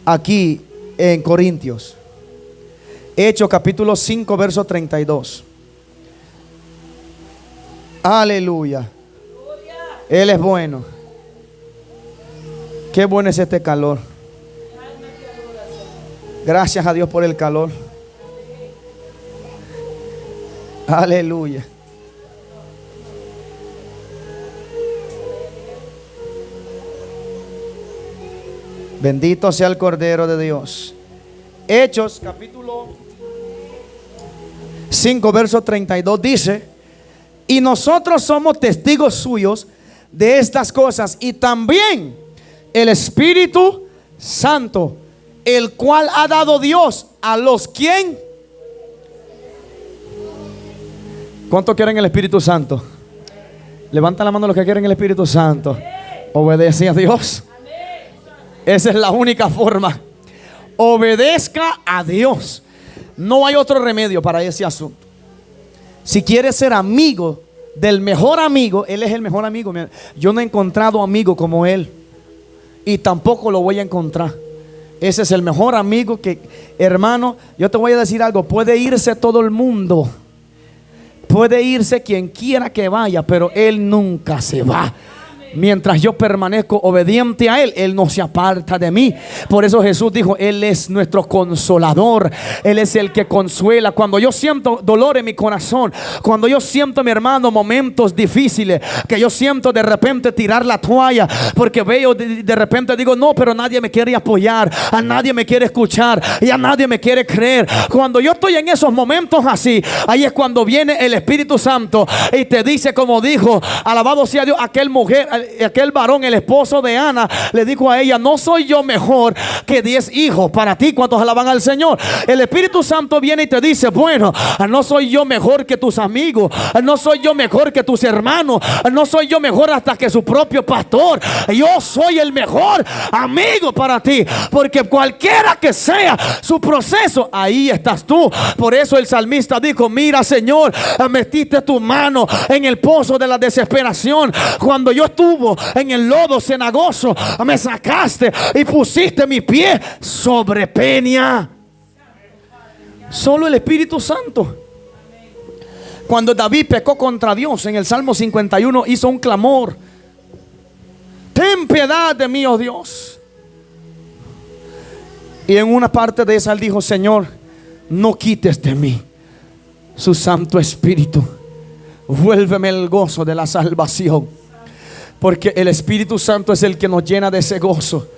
aquí en Corintios. Hechos capítulo 5 verso 32. Aleluya. Él es bueno. Qué bueno es este calor. Gracias a Dios por el calor. Aleluya. Bendito sea el Cordero de Dios. Hechos capítulo 5 verso 32 dice: y nosotros somos testigos suyos de estas cosas, y también el Espíritu Santo, el cual ha dado Dios a los quien. ¿Cuántos quieren el Espíritu Santo? Levanta la mano los que quieren el Espíritu Santo. Obedece a Dios. Esa es la única forma. Obedezca a Dios. No hay otro remedio para ese asunto. Si quieres ser amigo del mejor amigo, Él es el mejor amigo. Yo no he encontrado amigo como Él, y tampoco lo voy a encontrar. Ese es el mejor amigo que, hermano, yo te voy a decir algo. Puede irse todo el mundo, puede irse quien quiera que vaya, pero Él nunca se va. Mientras yo permanezco obediente a Él, Él no se aparta de mí. Por eso Jesús dijo: Él es nuestro consolador. Él es el que consuela. Cuando yo siento dolor en mi corazón, cuando yo siento, mi hermano, momentos difíciles, que yo siento de repente tirar la toalla, porque veo de repente digo: no, pero nadie me quiere apoyar, a nadie me quiere escuchar y a nadie me quiere creer. Cuando yo estoy en esos momentos así, ahí es cuando viene el Espíritu Santo y te dice, como dijo, alabado sea Dios, aquel varón, el esposo de Ana, le dijo a ella: no soy yo mejor que 10 hijos para ti. ¿Cuántos alaban al Señor? El Espíritu Santo viene y te dice: bueno, no soy yo mejor que tus amigos, no soy yo mejor que tus hermanos, no soy yo mejor hasta que su propio pastor. Yo soy el mejor amigo para ti, porque cualquiera que sea su proceso, ahí estás tú. Por eso el salmista dijo: mira, Señor, metiste tu mano en el pozo de la desesperación. Cuando yo estuve en el lodo cenagoso, me sacaste y pusiste mi pie sobre peña. Solo el Espíritu Santo. Cuando David pecó contra Dios en el Salmo 51, hizo un clamor: ten piedad de mí, oh Dios. Y en una parte de esa él dijo: Señor, no quites de mí su Santo Espíritu, vuélveme el gozo de la salvación. Porque el Espíritu Santo es el que nos llena de ese gozo.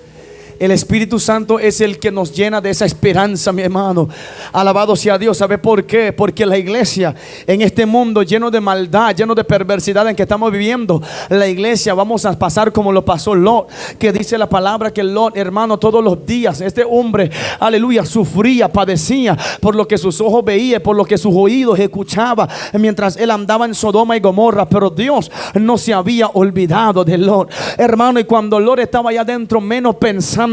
El Espíritu Santo es el que nos llena de esa esperanza, mi hermano. Alabado sea Dios. ¿Sabe por qué? Porque la iglesia, en este mundo lleno de maldad, lleno de perversidad en que estamos viviendo, la iglesia vamos a pasar como lo pasó Lot, que dice la palabra que Lot, hermano, todos los días este hombre, aleluya, sufría, padecía por lo que sus ojos veían, por lo que sus oídos escuchaban mientras él andaba en Sodoma y Gomorra. Pero Dios no se había olvidado de Lot, hermano. Y cuando Lot estaba allá adentro, menos pensando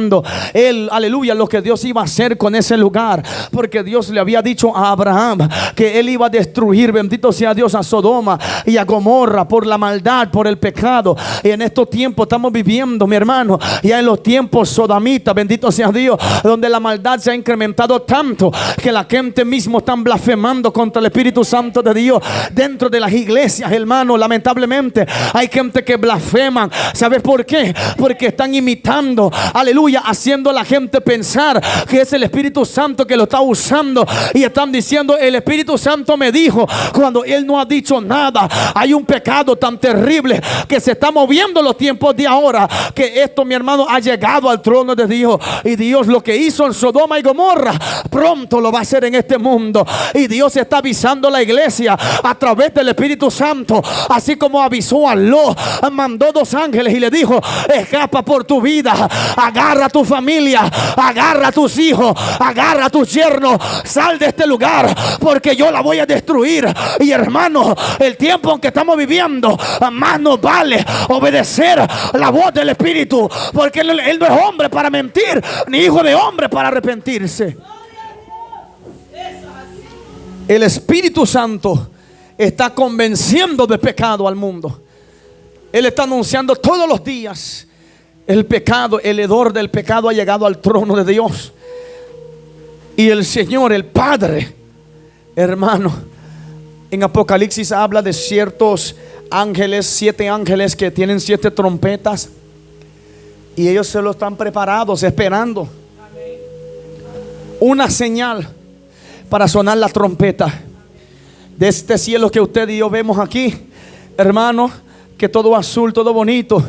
él, aleluya, lo que Dios iba a hacer con ese lugar, porque Dios le había dicho a Abraham que él iba a destruir, bendito sea Dios, a Sodoma y a Gomorra por la maldad, por el pecado. Y en estos tiempos estamos viviendo, mi hermano, ya en los tiempos sodomitas, bendito sea Dios, donde la maldad se ha incrementado tanto que la gente mismo están blasfemando contra el Espíritu Santo de Dios dentro de las iglesias, hermano. Lamentablemente hay gente que blasfeman. ¿Sabes por qué? Porque están imitando, aleluya, haciendo a la gente pensar que es el Espíritu Santo que lo está usando, y están diciendo: el Espíritu Santo me dijo, cuando él no ha dicho nada. Hay un pecado tan terrible que se está moviendo en los tiempos de ahora, que esto, mi hermano, ha llegado al trono de Dios. Y Dios lo que hizo en Sodoma y Gomorra pronto lo va a hacer en este mundo. Y Dios está avisando a la iglesia a través del Espíritu Santo, así como avisó a Lot. Mandó 2 ángeles y le dijo: escapa por tu vida, agarra a tu familia, agarra a tus hijos, agarra a tus yernos, sal de este lugar, porque yo la voy a destruir. Y hermano, el tiempo en que estamos viviendo, más nos vale obedecer la voz del Espíritu, porque él no es hombre para mentir, ni hijo de hombre para arrepentirse. El Espíritu Santo está convenciendo de pecado al mundo. Él está anunciando todos los días el pecado. El hedor del pecado ha llegado al trono de Dios. Y el Señor, el Padre, hermano, en Apocalipsis habla de ciertos ángeles, 7 ángeles que tienen 7 trompetas, y ellos se lo están preparados, esperando una señal para sonar la trompeta de este cielo que usted y yo vemos aquí, hermano, que todo azul, todo bonito.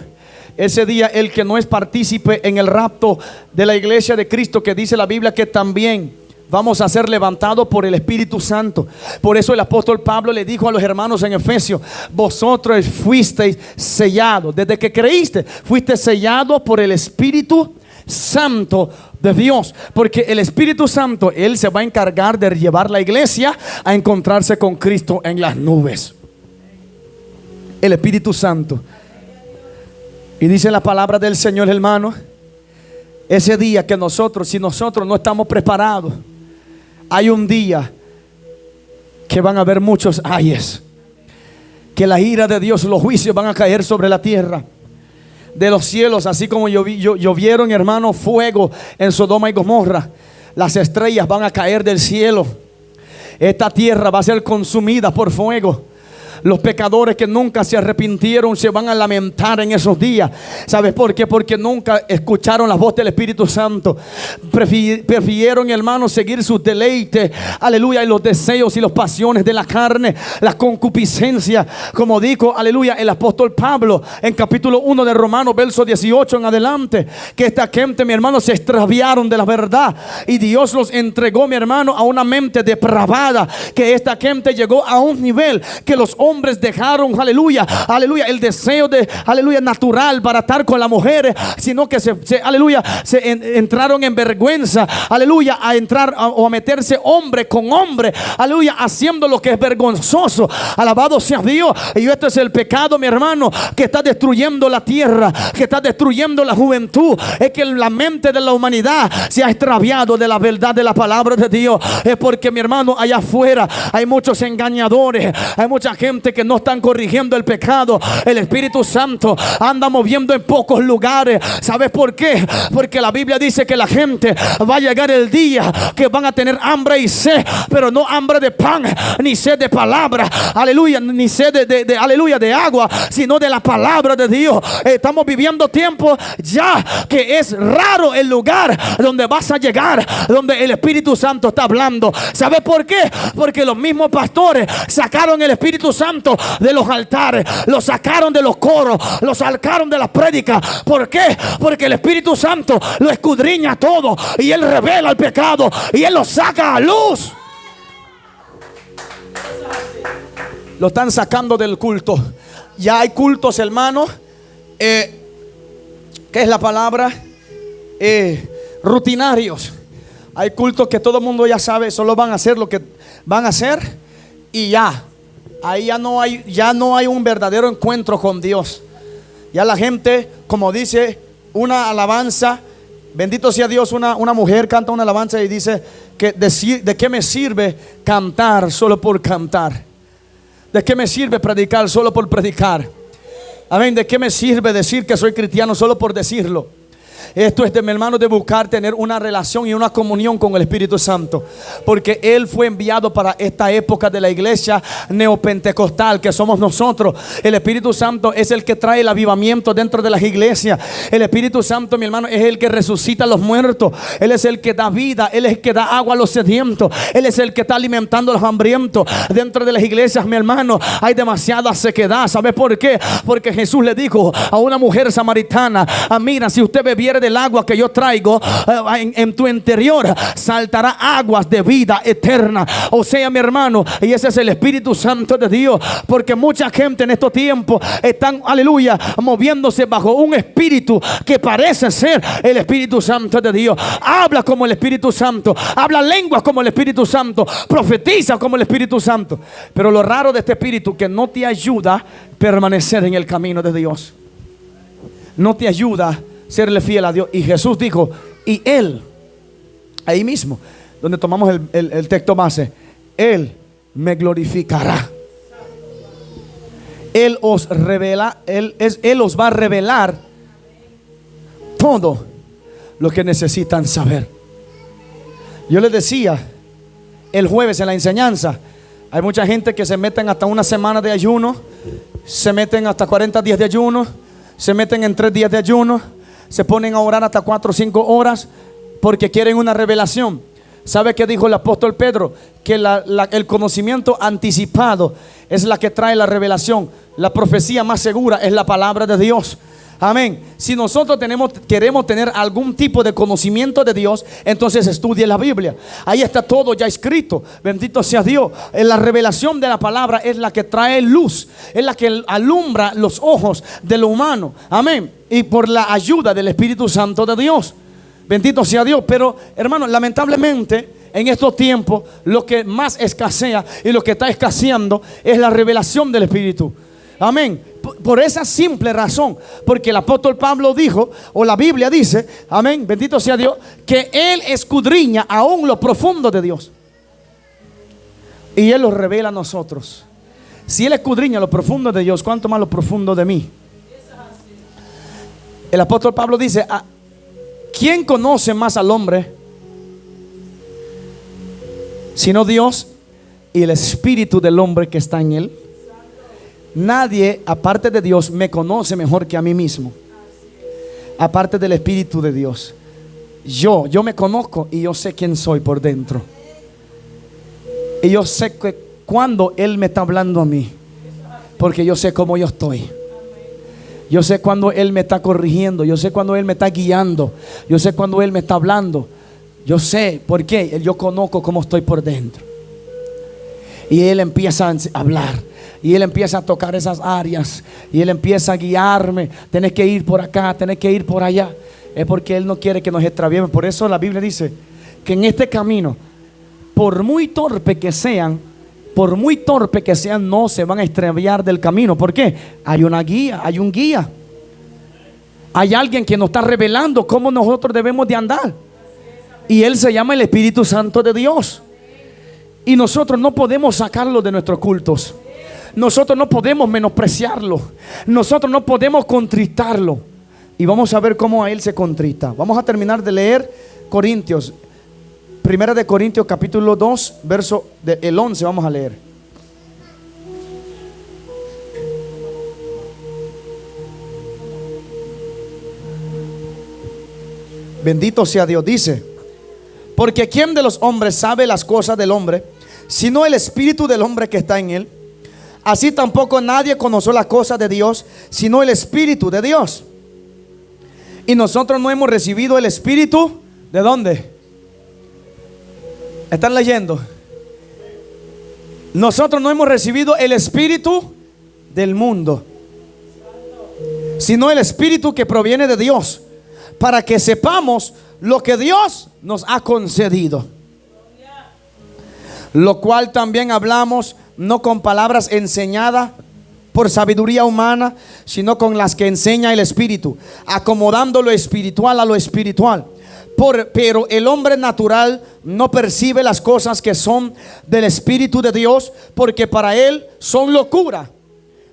Ese día, el que no es partícipe en el rapto de la iglesia de Cristo, que dice la Biblia que también vamos a ser levantados por el Espíritu Santo. Por eso el apóstol Pablo le dijo a los hermanos en Efesios: vosotros fuisteis sellados, desde que creíste, fuiste sellado por el Espíritu Santo de Dios. Porque el Espíritu Santo, él se va a encargar de llevar la iglesia a encontrarse con Cristo en las nubes. El Espíritu Santo. Y dice la palabra del Señor, hermano, ese día que nosotros, si nosotros no estamos preparados, hay un día que van a haber muchos ayes, que la ira de Dios, los juicios van a caer sobre la tierra. De los cielos, así como llovieron, hermano, fuego en Sodoma y Gomorra, las estrellas van a caer del cielo. Esta tierra va a ser consumida por fuego. Los pecadores que nunca se arrepintieron se van a lamentar en esos días. ¿Sabes por qué? Porque nunca escucharon la voz del Espíritu Santo. Prefirieron, hermanos, seguir sus deleites, aleluya, y los deseos y las pasiones de la carne, la concupiscencia. Como dijo, aleluya, el apóstol Pablo en capítulo 1 de Romanos, verso 18 en adelante, que esta gente, mi hermano, se extraviaron de la verdad, y Dios los entregó, mi hermano, a una mente depravada. Que esta gente llegó a un nivel que los hombres dejaron, aleluya, aleluya, el deseo de, aleluya, natural para estar con las mujeres, sino que aleluya, entraron en vergüenza, aleluya, a entrar o a meterse hombre con hombre, aleluya, haciendo lo que es vergonzoso. Alabado sea Dios. Y este es el pecado, mi hermano, que está destruyendo la tierra, que está destruyendo la juventud. Es que la mente de la humanidad se ha extraviado de la verdad de la palabra de Dios. Es porque, mi hermano, allá afuera hay muchos engañadores, hay mucha gente gente que no están corrigiendo el pecado. El Espíritu Santo anda moviendo en pocos lugares. ¿Sabes por qué? Porque la Biblia dice que la gente va a llegar el día que van a tener hambre y sed, pero no hambre de pan, ni sed de palabra, aleluya, ni sed aleluya, de agua, sino de la palabra de Dios. Estamos viviendo tiempo ya que es raro el lugar donde vas a llegar, donde el Espíritu Santo está hablando. ¿Sabes por qué? Porque los mismos pastores sacaron el Espíritu Santo de los altares, lo sacaron de los coros, lo sacaron de las prédicas. ¿Por qué? Porque el Espíritu Santo lo escudriña todo y Él revela el pecado y Él lo saca a luz. Lo están sacando del culto. Ya hay cultos, hermanos, ¿qué es la palabra? Rutinarios. Hay cultos que todo el mundo ya sabe, solo van a hacer lo que van a hacer y ya. Ahí ya no hay un verdadero encuentro con Dios. Ya la gente, como dice una alabanza, bendito sea Dios, una mujer canta una alabanza y dice que ¿de qué me sirve cantar solo por cantar? ¿De qué me sirve predicar solo por predicar? Amén. ¿De qué me sirve decir que soy cristiano solo por decirlo? Esto es de mi hermano, de buscar tener una relación y una comunión con el Espíritu Santo, porque Él fue enviado para esta época de la iglesia neopentecostal que somos nosotros. El Espíritu Santo es el que trae el avivamiento dentro de las iglesias. El Espíritu Santo, mi hermano, es el que resucita a los muertos. Él es el que da vida, Él es el que da agua a los sedientos, Él es el que está alimentando a los hambrientos. Dentro de las iglesias, mi hermano, hay demasiada sequedad. ¿Sabes por qué? Porque Jesús le dijo a una mujer samaritana: mira, si usted bebiere del agua que yo traigo, en tu interior saltará aguas de vida eterna. O sea, mi hermano, y ese es el Espíritu Santo de Dios. Porque mucha gente en estos tiempos están, aleluya, moviéndose bajo un espíritu que parece ser el Espíritu Santo de Dios. Habla como el Espíritu Santo, habla lenguas como el Espíritu Santo, profetiza como el Espíritu Santo. Pero lo raro de este espíritu que no te ayuda a permanecer en el camino de Dios, no te ayuda a serle fiel a Dios. Y Jesús dijo, y Él, ahí mismo donde tomamos el texto base, Él me glorificará. Él os revela, Él os va a revelar todo lo que necesitan saber. Yo les decía el jueves en la enseñanza, hay mucha gente que se meten hasta una semana de ayuno, se meten hasta 40 días de ayuno, se meten en 3 días de ayuno, se ponen a orar hasta 4 o 5 horas porque quieren una revelación. ¿Sabe qué dijo el apóstol Pedro? Que el conocimiento anticipado es la que trae la revelación. La profecía más segura es la palabra de Dios. Amén. Si nosotros queremos tener algún tipo de conocimiento de Dios, entonces estudie la Biblia. Ahí está todo ya escrito. Bendito sea Dios. La revelación de la palabra es la que trae luz, es la que alumbra los ojos de lo humano. Amén. Y por la ayuda del Espíritu Santo de Dios. Bendito sea Dios. Pero, hermano, lamentablemente en estos tiempos lo que más escasea y lo que está escaseando es la revelación del Espíritu. Amén. Por esa simple razón, porque el apóstol Pablo dijo, o la Biblia dice, amén, bendito sea Dios, que Él escudriña aún lo profundo de Dios y Él lo revela a nosotros. Si Él escudriña lo profundo de Dios, ¿cuánto más lo profundo de mí? El apóstol Pablo dice, ¿quién conoce más al hombre sino Dios y el espíritu del hombre que está en él? Nadie aparte de Dios me conoce mejor que a mí mismo. Aparte del Espíritu de Dios, yo me conozco y yo sé quién soy por dentro. Y yo sé que cuando Él me está hablando a mí, porque yo sé cómo yo estoy. Yo sé cuando Él me está corrigiendo, yo sé cuando Él me está guiando, yo sé cuando Él me está hablando. Yo sé por qué, yo conozco cómo estoy por dentro. Y Él empieza a hablar, y Él empieza a tocar esas áreas, y Él empieza a guiarme. Tenés que ir por acá, tenés que ir por allá. Es porque Él no quiere que nos extraviemos. Por eso la Biblia dice que en este camino, por muy torpe que sean, no se van a extraviar del camino. ¿Por qué? Hay una guía, hay un guía. Hay alguien que nos está revelando cómo nosotros debemos de andar. Y Él se llama el Espíritu Santo de Dios. Y nosotros no podemos sacarlo de nuestros cultos. Nosotros no podemos menospreciarlo. Nosotros no podemos contritarlo. Y vamos a ver cómo a él se contrita. Vamos a terminar de leer Corintios. Primera de Corintios capítulo 2, verso el 11 vamos a leer. Bendito sea Dios. Dice: porque ¿quién de los hombres sabe las cosas del hombre, sino el espíritu del hombre que está en él? Así tampoco nadie conoció las cosas de Dios, sino el espíritu de Dios. Y nosotros no hemos recibido el espíritu. ¿De dónde? ¿Están leyendo? Nosotros no hemos recibido el espíritu del mundo, sino el espíritu que proviene de Dios, para que sepamos lo que Dios nos ha concedido. Lo cual también hablamos, no con palabras enseñadas por sabiduría humana, sino con las que enseña el Espíritu, acomodando lo espiritual a lo espiritual. Pero el hombre natural no percibe las cosas que son del Espíritu de Dios, porque para él son locura,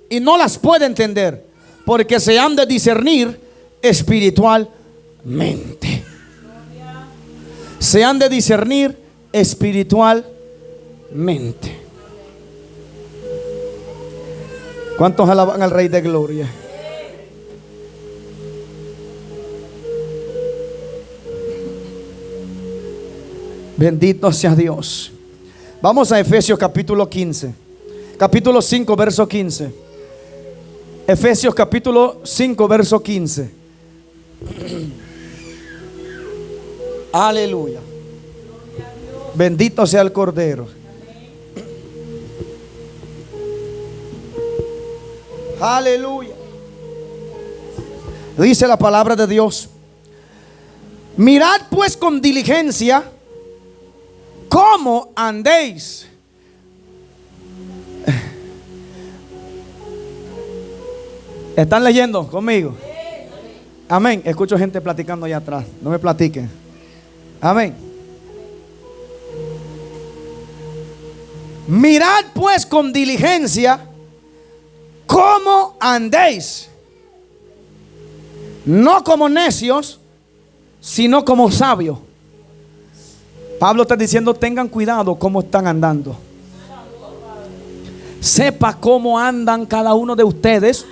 y no las puede entender, porque se han de discernir espiritualmente. Se han de discernir espiritualmente. ¿Cuántos alaban al Rey de Gloria? Bendito sea Dios. Vamos a Efesios capítulo 15. Capítulo 5, verso 15. Efesios capítulo 5, verso 15. Aleluya. Bendito sea el Cordero. Aleluya. Dice la palabra de Dios: mirad pues con diligencia cómo andéis. ¿Están leyendo conmigo? Amén. Escucho gente platicando allá atrás. No me platiquen. Amén. Mirad pues con diligencia cómo andéis, no como necios, sino como sabios. Pablo está diciendo: tengan cuidado cómo están andando. Sepa cómo andan cada uno de ustedes.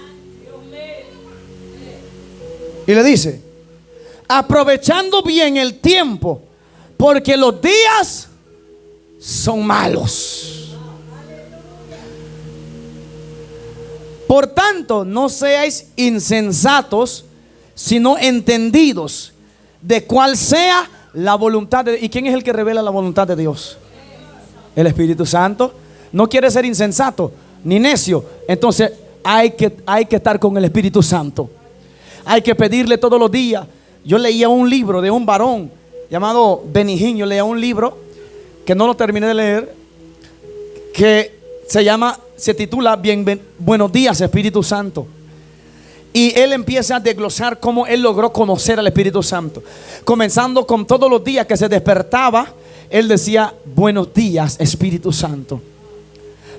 Y le dice: aprovechando bien el tiempo, porque los días son malos. Por tanto, no seáis insensatos, sino entendidos de cuál sea la voluntad de Dios. ¿Y quién es el que revela la voluntad de Dios? El Espíritu Santo. No quiere ser insensato ni necio. Entonces hay que estar con el Espíritu Santo. Hay que pedirle todos los días. Yo leía un libro de un varón llamado Benny Hinn. Yo leía un libro que no lo terminé de leer, que se titula Buenos días, Espíritu Santo. Y él empieza a desglosar cómo él logró conocer al Espíritu Santo. Comenzando con todos los días que se despertaba, él decía: buenos días, Espíritu Santo.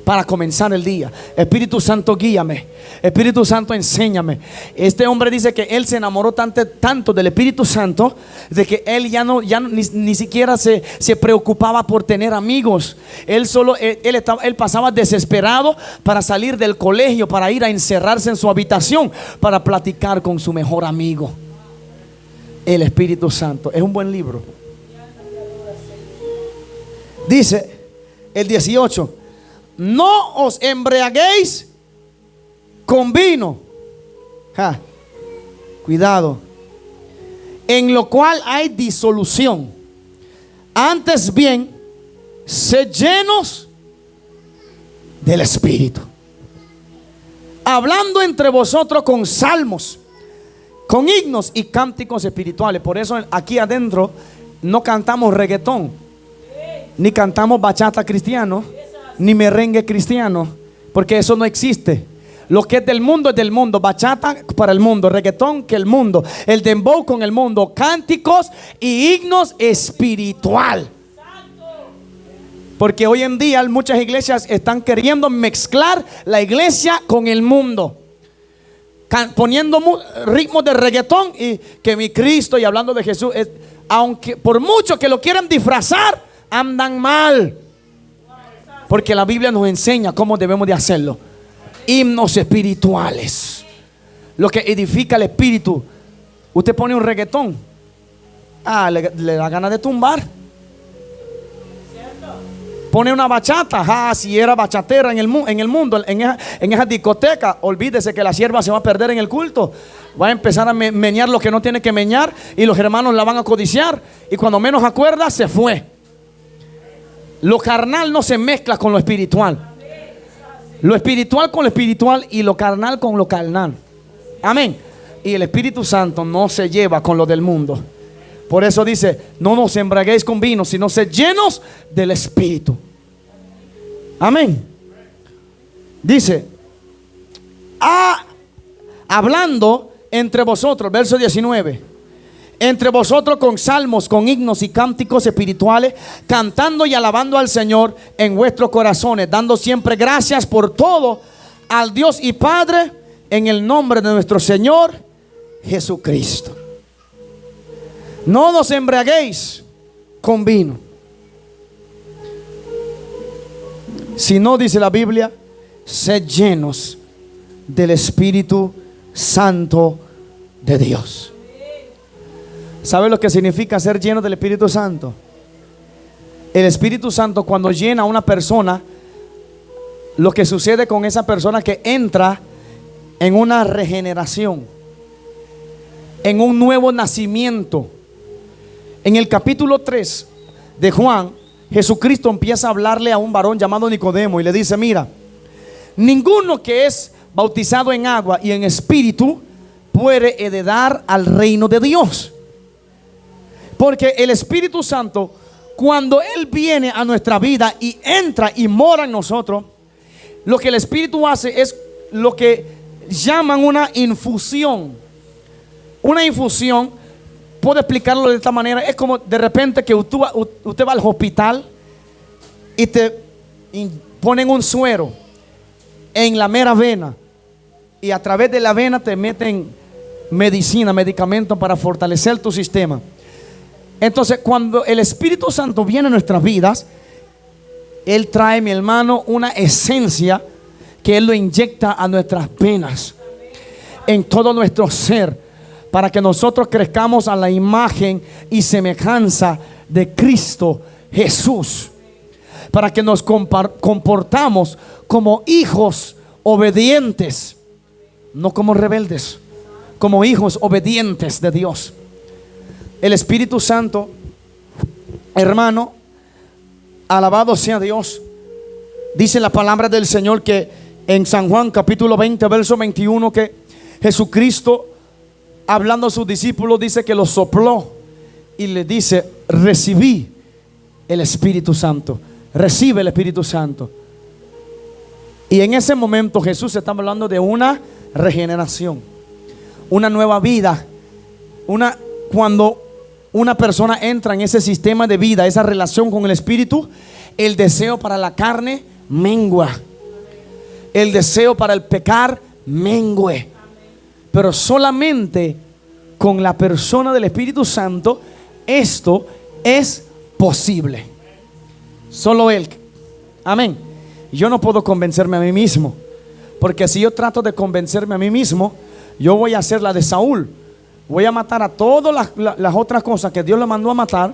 Para comenzar el día: Espíritu Santo, guíame. Espíritu Santo, enséñame. Este hombre dice que él se enamoró tanto del Espíritu Santo, de que él ni siquiera se preocupaba por tener amigos. Él pasaba desesperado para salir del colegio, para ir a encerrarse en su habitación, para platicar con su mejor amigo, el Espíritu Santo. Es un buen libro. Dice el 18: no os embriaguéis con vino. Cuidado. En lo cual hay disolución. Antes bien, sed llenos del Espíritu, hablando entre vosotros con salmos, con himnos y cánticos espirituales. Por eso aquí adentro no cantamos reggaetón, ni cantamos bachata cristiano, ni merengue cristiano, porque eso no existe. Lo que es del mundo es del mundo. Bachata para el mundo, reggaetón que el mundo, el dembow con el mundo, cánticos y himnos espiritual. Porque hoy en día muchas iglesias están queriendo mezclar la iglesia con el mundo, poniendo ritmos de reggaetón y que mi Cristo y hablando de Jesús. Aunque por mucho que lo quieran disfrazar, andan mal. Porque la Biblia nos enseña cómo debemos de hacerlo. Himnos espirituales, lo que edifica el espíritu. Usted pone un reggaetón, le da ganas de tumbar. Pone una bachata, si era bachatera en el mundo, en esa discoteca, olvídese que la sierva se va a perder en el culto. Va a empezar a menear lo que no tiene que menear y los hermanos la van a codiciar. Y cuando menos acuerda, se fue. Lo carnal no se mezcla con lo espiritual. Lo espiritual con lo espiritual y lo carnal con lo carnal. Amén. Y el Espíritu Santo no se lleva con lo del mundo. Por eso dice: no nos embriaguéis con vino, sino sed llenos del Espíritu. Amén. Dice: hablando entre vosotros, verso 19, entre vosotros con salmos, con himnos y cánticos espirituales, cantando y alabando al Señor en vuestros corazones, dando siempre gracias por todo al Dios y Padre, en el nombre de nuestro Señor Jesucristo. No nos embriaguéis con vino, sino, dice la Biblia, sed llenos del Espíritu Santo de Dios. ¿Sabe lo que significa ser lleno del Espíritu Santo? El Espíritu Santo, cuando llena a una persona, lo que sucede con esa persona que entra en una regeneración, en un nuevo nacimiento. En el capítulo 3 de Juan, Jesucristo empieza a hablarle a un varón llamado Nicodemo y le dice: mira, ninguno que es bautizado en agua y en espíritu puede heredar al reino de Dios. Porque el Espíritu Santo, cuando Él viene a nuestra vida y entra y mora en nosotros, lo que el Espíritu hace es lo que llaman una infusión. Una infusión, puedo explicarlo de esta manera, es como de repente que usted va al hospital y te ponen un suero en la mera vena, y a través de la vena te meten medicina, medicamentos para fortalecer tu sistema. Entonces, cuando el Espíritu Santo viene a nuestras vidas, Él trae, mi hermano, una esencia que Él lo inyecta a nuestras venas, en todo nuestro ser, para que nosotros crezcamos a la imagen y semejanza de Cristo Jesús, para que nos comportamos como hijos obedientes, no como rebeldes, como hijos obedientes de Dios. El Espíritu Santo, hermano, alabado sea Dios, dice la palabra del Señor que en San Juan capítulo 20 verso 21, que Jesucristo, hablando a sus discípulos, dice que los sopló y les dice: recibí el Espíritu Santo. Recibe el Espíritu Santo. Y en ese momento Jesús está hablando de una regeneración, una nueva vida. Cuando una persona entra en ese sistema de vida, esa relación con el Espíritu, el deseo para la carne mengua, el deseo para el pecar mengue. Pero solamente con la persona del Espíritu Santo esto es posible. Solo Él. Amén. Yo no puedo convencerme a mí mismo, porque si yo trato de convencerme a mí mismo, yo voy a hacer la de Saúl. Voy a matar a todas las otras cosas que Dios le mandó a matar,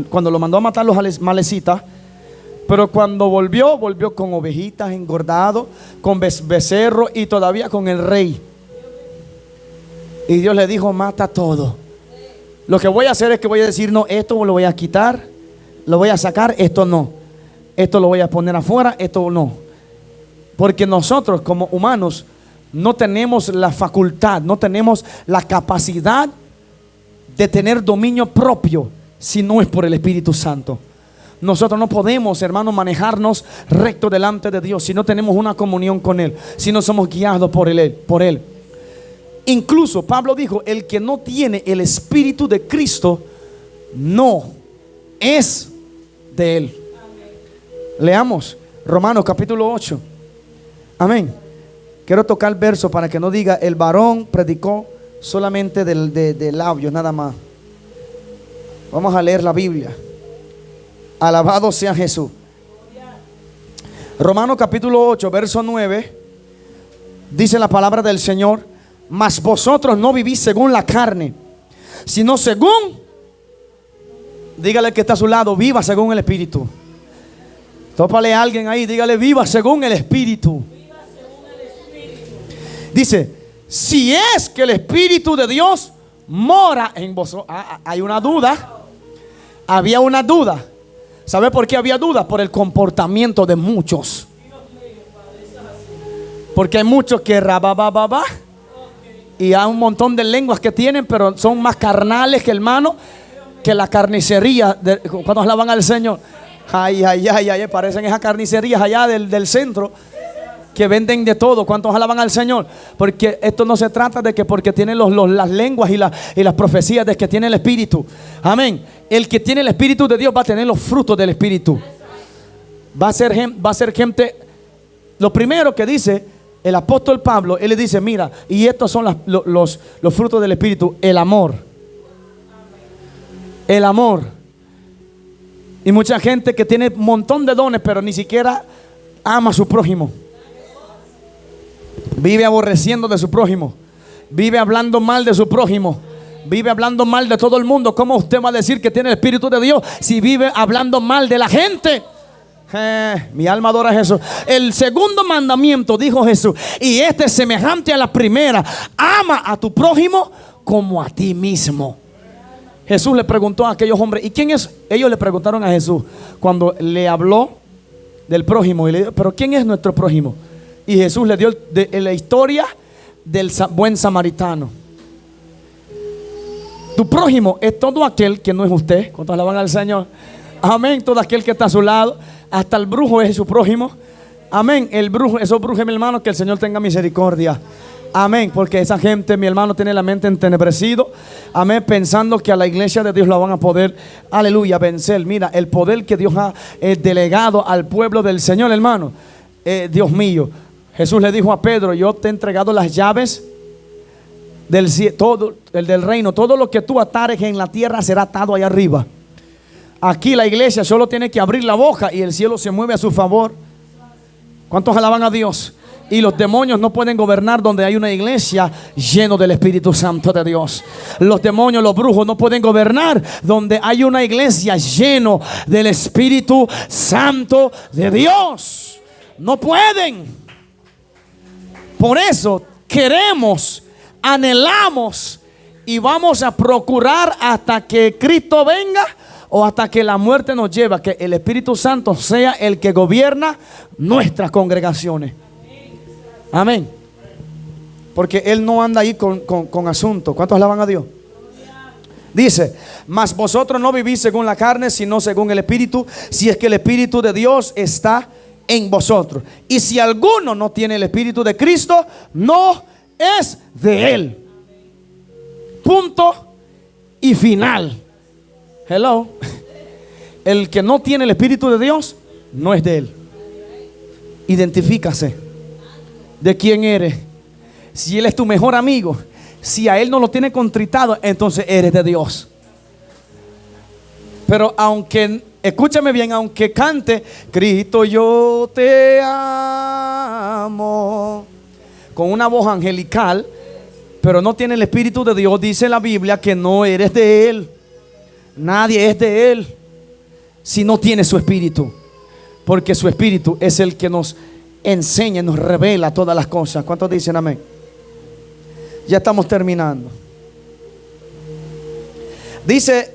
cuando lo mandó a matar los malecitas. Pero cuando volvió con ovejitas engordado, con becerro y todavía con el rey. Y Dios le dijo: mata todo. Lo que voy a hacer es que voy a decir: no, esto lo voy a quitar, lo voy a sacar, esto no, esto lo voy a poner afuera, esto no. Porque nosotros como humanos no tenemos la facultad, no tenemos la capacidad de tener dominio propio si no es por el Espíritu Santo. Nosotros no podemos, hermanos, manejarnos recto delante de Dios si no tenemos una comunión con Él, si no somos guiados por Él. Incluso Pablo dijo: el que no tiene el Espíritu de Cristo no es de Él. Leamos Romanos capítulo 8. Amén. Quiero tocar el verso para que no diga el varón predicó solamente de labios nada más. Vamos a leer la Biblia. Alabado sea Jesús. Romanos capítulo 8, verso 9. Dice la palabra del Señor: mas vosotros no vivís según la carne, sino según, dígale que está a su lado, viva según el Espíritu. Tópale a alguien ahí, dígale: viva según el Espíritu. Dice: si es que el Espíritu de Dios mora en vosotros. Hay una duda. Había una duda. ¿Sabe por qué había duda? Por el comportamiento de muchos. Porque hay muchos que rababababa, y hay un montón de lenguas que tienen, pero son más carnales que, hermano, que la carnicería cuando alaban al Señor. Ay, ay, ay, ay, parecen esas carnicerías allá del centro que venden de todo. ¿Cuántos alaban al Señor? Porque esto no se trata de que porque tienen las lenguas y las profecías, de que tiene el Espíritu. Amén. El que tiene el Espíritu de Dios va a tener los frutos del Espíritu. Va a ser gente. Lo primero que dice el apóstol Pablo, él le dice: mira, y estos son los frutos del Espíritu. El amor. El amor. Y mucha gente que tiene un montón de dones, pero ni siquiera ama a su prójimo. Vive aborreciendo de su prójimo. Vive hablando mal de su prójimo. Vive hablando mal de todo el mundo. ¿Cómo usted va a decir que tiene el Espíritu de Dios si vive hablando mal de la gente? Mi alma adora a Jesús. El segundo mandamiento, dijo Jesús, y este es semejante a la primera: ama a tu prójimo como a ti mismo. Jesús le preguntó a aquellos hombres: ¿y quién es? Ellos le preguntaron a Jesús cuando le habló del prójimo, y le dijo: ¿pero quién es nuestro prójimo? Y Jesús le dio la historia del buen samaritano. Tu prójimo es todo aquel que no es usted. ¿Cuántos alaban al Señor? Amén. Todo aquel que está a su lado. Hasta el brujo es su prójimo. Amén. El brujo, esos brujos, mi hermano, que el Señor tenga misericordia. Amén. Porque esa gente, mi hermano, tiene la mente entenebrecido. Amén. Pensando que a la iglesia de Dios la van a poder, aleluya, vencer. Mira, el poder que Dios ha delegado al pueblo del Señor, hermano. Dios mío. Jesús le dijo a Pedro: yo te he entregado las llaves del reino. Todo lo que tú atares en la tierra será atado allá arriba. Aquí la iglesia solo tiene que abrir la boca y el cielo se mueve a su favor. ¿Cuántos alaban a Dios? Y los demonios no pueden gobernar donde hay una iglesia lleno del Espíritu Santo de Dios. Los demonios, los brujos no pueden gobernar donde hay una iglesia lleno del Espíritu Santo de Dios. No pueden. Por eso queremos, anhelamos y vamos a procurar hasta que Cristo venga, o hasta que la muerte nos lleve, que el Espíritu Santo sea el que gobierna nuestras congregaciones. Amén. Porque Él no anda ahí con asuntos. ¿Cuántos alaban a Dios? Dice: mas vosotros no vivís según la carne, sino según el Espíritu, si es que el Espíritu de Dios está en vosotros. Y si alguno no tiene el Espíritu de Cristo, no es de Él. Punto y final. Hello. El que no tiene el Espíritu de Dios no es de Él. Identifícase de quién eres. Si Él es tu mejor amigo, si a Él no lo tiene contritado, entonces eres de Dios. Pero aunque, escúchame bien, aunque cante Cristo yo te amo con una voz angelical, pero no tiene el Espíritu de Dios, dice la Biblia que no eres de Él. Nadie es de Él si no tiene su Espíritu, porque su Espíritu es el que nos enseña, nos revela todas las cosas. ¿Cuántos dicen amén? Ya estamos terminando. Dice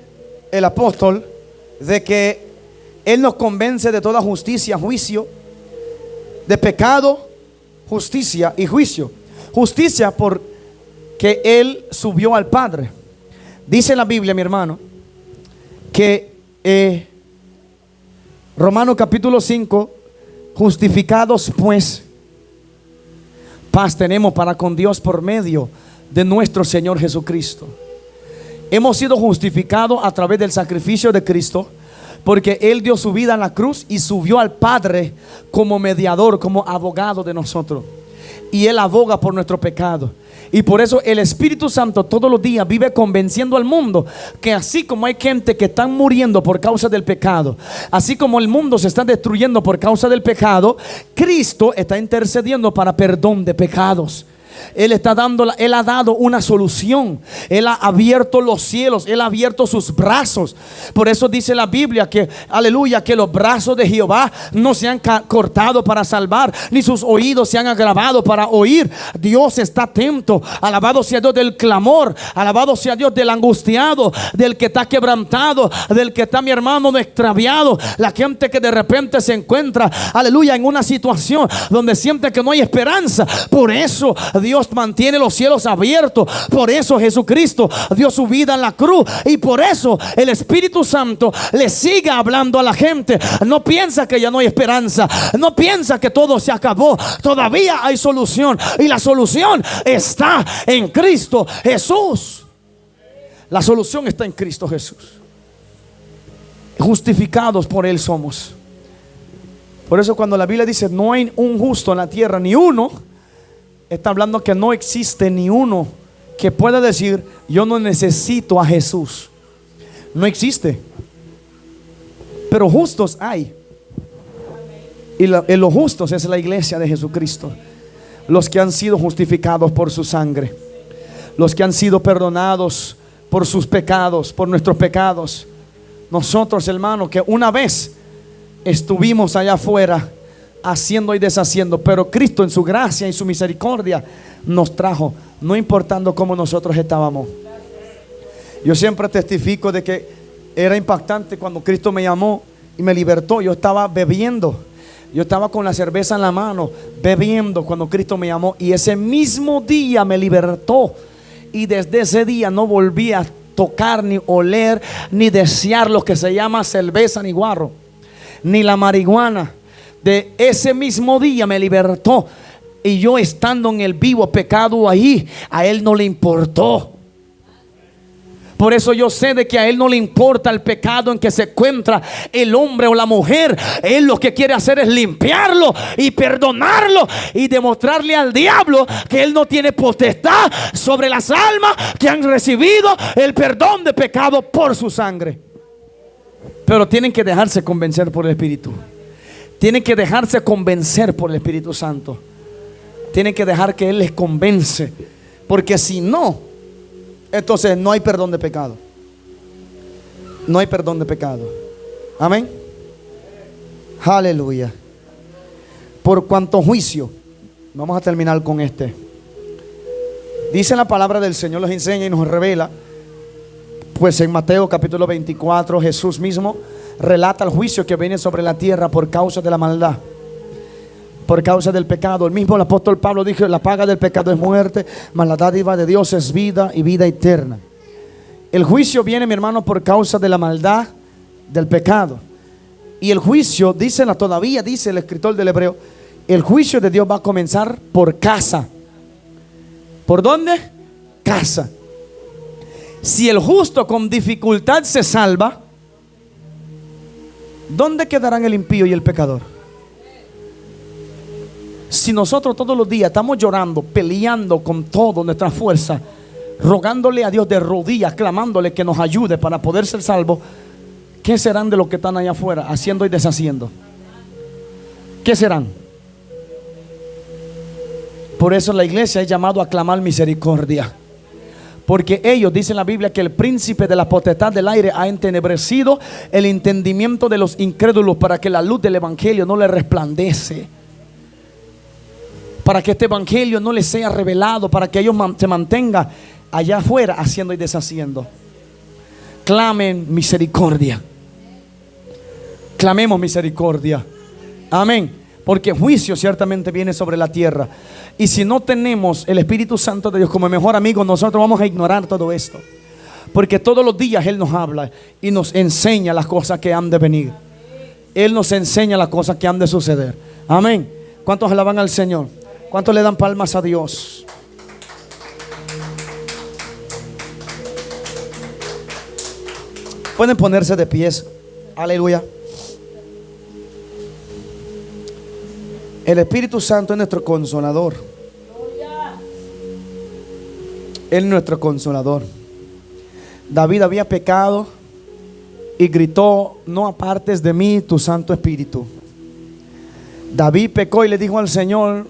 el apóstol de que Él nos convence de toda justicia, juicio, de pecado, justicia y juicio. Justicia porque Él subió al Padre. Dice la Biblia, mi hermano, que Romanos capítulo 5: justificados pues, paz tenemos para con Dios por medio de nuestro Señor Jesucristo. Hemos sido justificados a través del sacrificio de Cristo, Porque Él dio su vida en la cruz y subió al Padre como mediador, como abogado de nosotros. Y Él aboga por nuestro pecado. Y por eso el Espíritu Santo todos los días vive convenciendo al mundo que así como hay gente que están muriendo por causa del pecado, así como el mundo se está destruyendo por causa del pecado, Cristo está intercediendo para perdón de pecados. Él ha dado una solución. Él ha abierto los cielos, Él ha abierto sus brazos. Por eso dice la Biblia que, aleluya, que los brazos de Jehová no se han cortado para salvar, ni sus oídos se han agravado para oír. Dios está atento. Alabado sea Dios del clamor, alabado sea Dios del angustiado, del que está quebrantado, del que está, mi hermano, extraviado. La gente que de repente se encuentra, aleluya, en una situación donde siente que no hay esperanza. Por eso Dios mantiene los cielos abiertos. Por eso Jesucristo dio su vida en la cruz. Y por eso el Espíritu Santo le sigue hablando a la gente. No piensa que ya no hay esperanza. No piensa que todo se acabó. Todavía hay solución. Y la solución está en Cristo Jesús. La solución está en Cristo Jesús. Justificados por Él somos. Por eso cuando la Biblia dice no hay un justo en la tierra, ni uno, está hablando que no existe ni uno que pueda decir yo no necesito a Jesús. No existe. Pero justos hay. Y los justos es la iglesia de Jesucristo. Los que han sido justificados por su sangre. Los que han sido perdonados por sus pecados, por nuestros pecados. Nosotros, hermano, que una vez estuvimos allá afuera haciendo y deshaciendo, pero Cristo en su gracia y su misericordia nos trajo, no importando cómo nosotros estábamos. Yo siempre testifico de que era impactante cuando Cristo me llamó y me libertó. Yo estaba bebiendo, yo estaba con la cerveza en la mano, bebiendo cuando Cristo me llamó, y ese mismo día me libertó. Y desde ese día no volví a tocar, ni oler, ni desear lo que se llama cerveza, ni guarro, ni la marihuana. De ese mismo día me libertó. Y yo estando en el vivo pecado ahí, a Él no le importó. Por eso yo sé de que a Él no le importa el pecado en que se encuentra el hombre o la mujer. Él lo que quiere hacer es limpiarlo y perdonarlo y demostrarle al diablo que Él no tiene potestad sobre las almas que han recibido el perdón de pecado por su sangre. Pero tienen que dejarse convencer por el Espíritu. Tienen que dejarse convencer por el Espíritu Santo. Tienen que dejar que Él les convence. Porque si no, entonces no hay perdón de pecado. No hay perdón de pecado. Amén. Aleluya. Por cuanto juicio. Vamos a terminar con este. Dice la palabra del Señor, nos enseña y nos revela. Pues en Mateo capítulo 24 Jesús mismo relata el juicio que viene sobre la tierra por causa de la maldad, por causa del pecado. El mismo el apóstol Pablo dijo: la paga del pecado es muerte, mas la dádiva de Dios es vida y vida eterna. El juicio viene, mi hermano, por causa de la maldad, del pecado. Y el juicio, todavía dice el escritor del Hebreo, el juicio de Dios va a comenzar por casa. ¿Por dónde? Casa. Si el justo con dificultad se salva, ¿dónde quedarán el impío y el pecador? Si nosotros todos los días estamos llorando, peleando con toda nuestra fuerza, rogándole a Dios de rodillas, clamándole que nos ayude para poder ser salvos, ¿qué serán de los que están allá afuera haciendo y deshaciendo? ¿Qué serán? Por eso la iglesia es llamado a clamar misericordia. Porque ellos, dice la Biblia, que el príncipe de la potestad del aire ha entenebrecido el entendimiento de los incrédulos, para que la luz del evangelio no les resplandece, para que este evangelio no les sea revelado, para que ellos se mantengan allá afuera haciendo y deshaciendo. Clamen misericordia. Clamemos misericordia. Amén. Porque juicio ciertamente viene sobre la tierra. Y si no tenemos el Espíritu Santo de Dios como mejor amigo, nosotros vamos a ignorar todo esto. Porque todos los días Él nos habla y nos enseña las cosas que han de venir. Él nos enseña las cosas que han de suceder. Amén. ¿Cuántos alaban al Señor? ¿Cuántos le dan palmas a Dios? Pueden ponerse de pies. Aleluya. El Espíritu Santo es nuestro consolador. Él es nuestro consolador. David había pecado y gritó: no apartes de mí tu Santo Espíritu. David pecó y le dijo al Señor: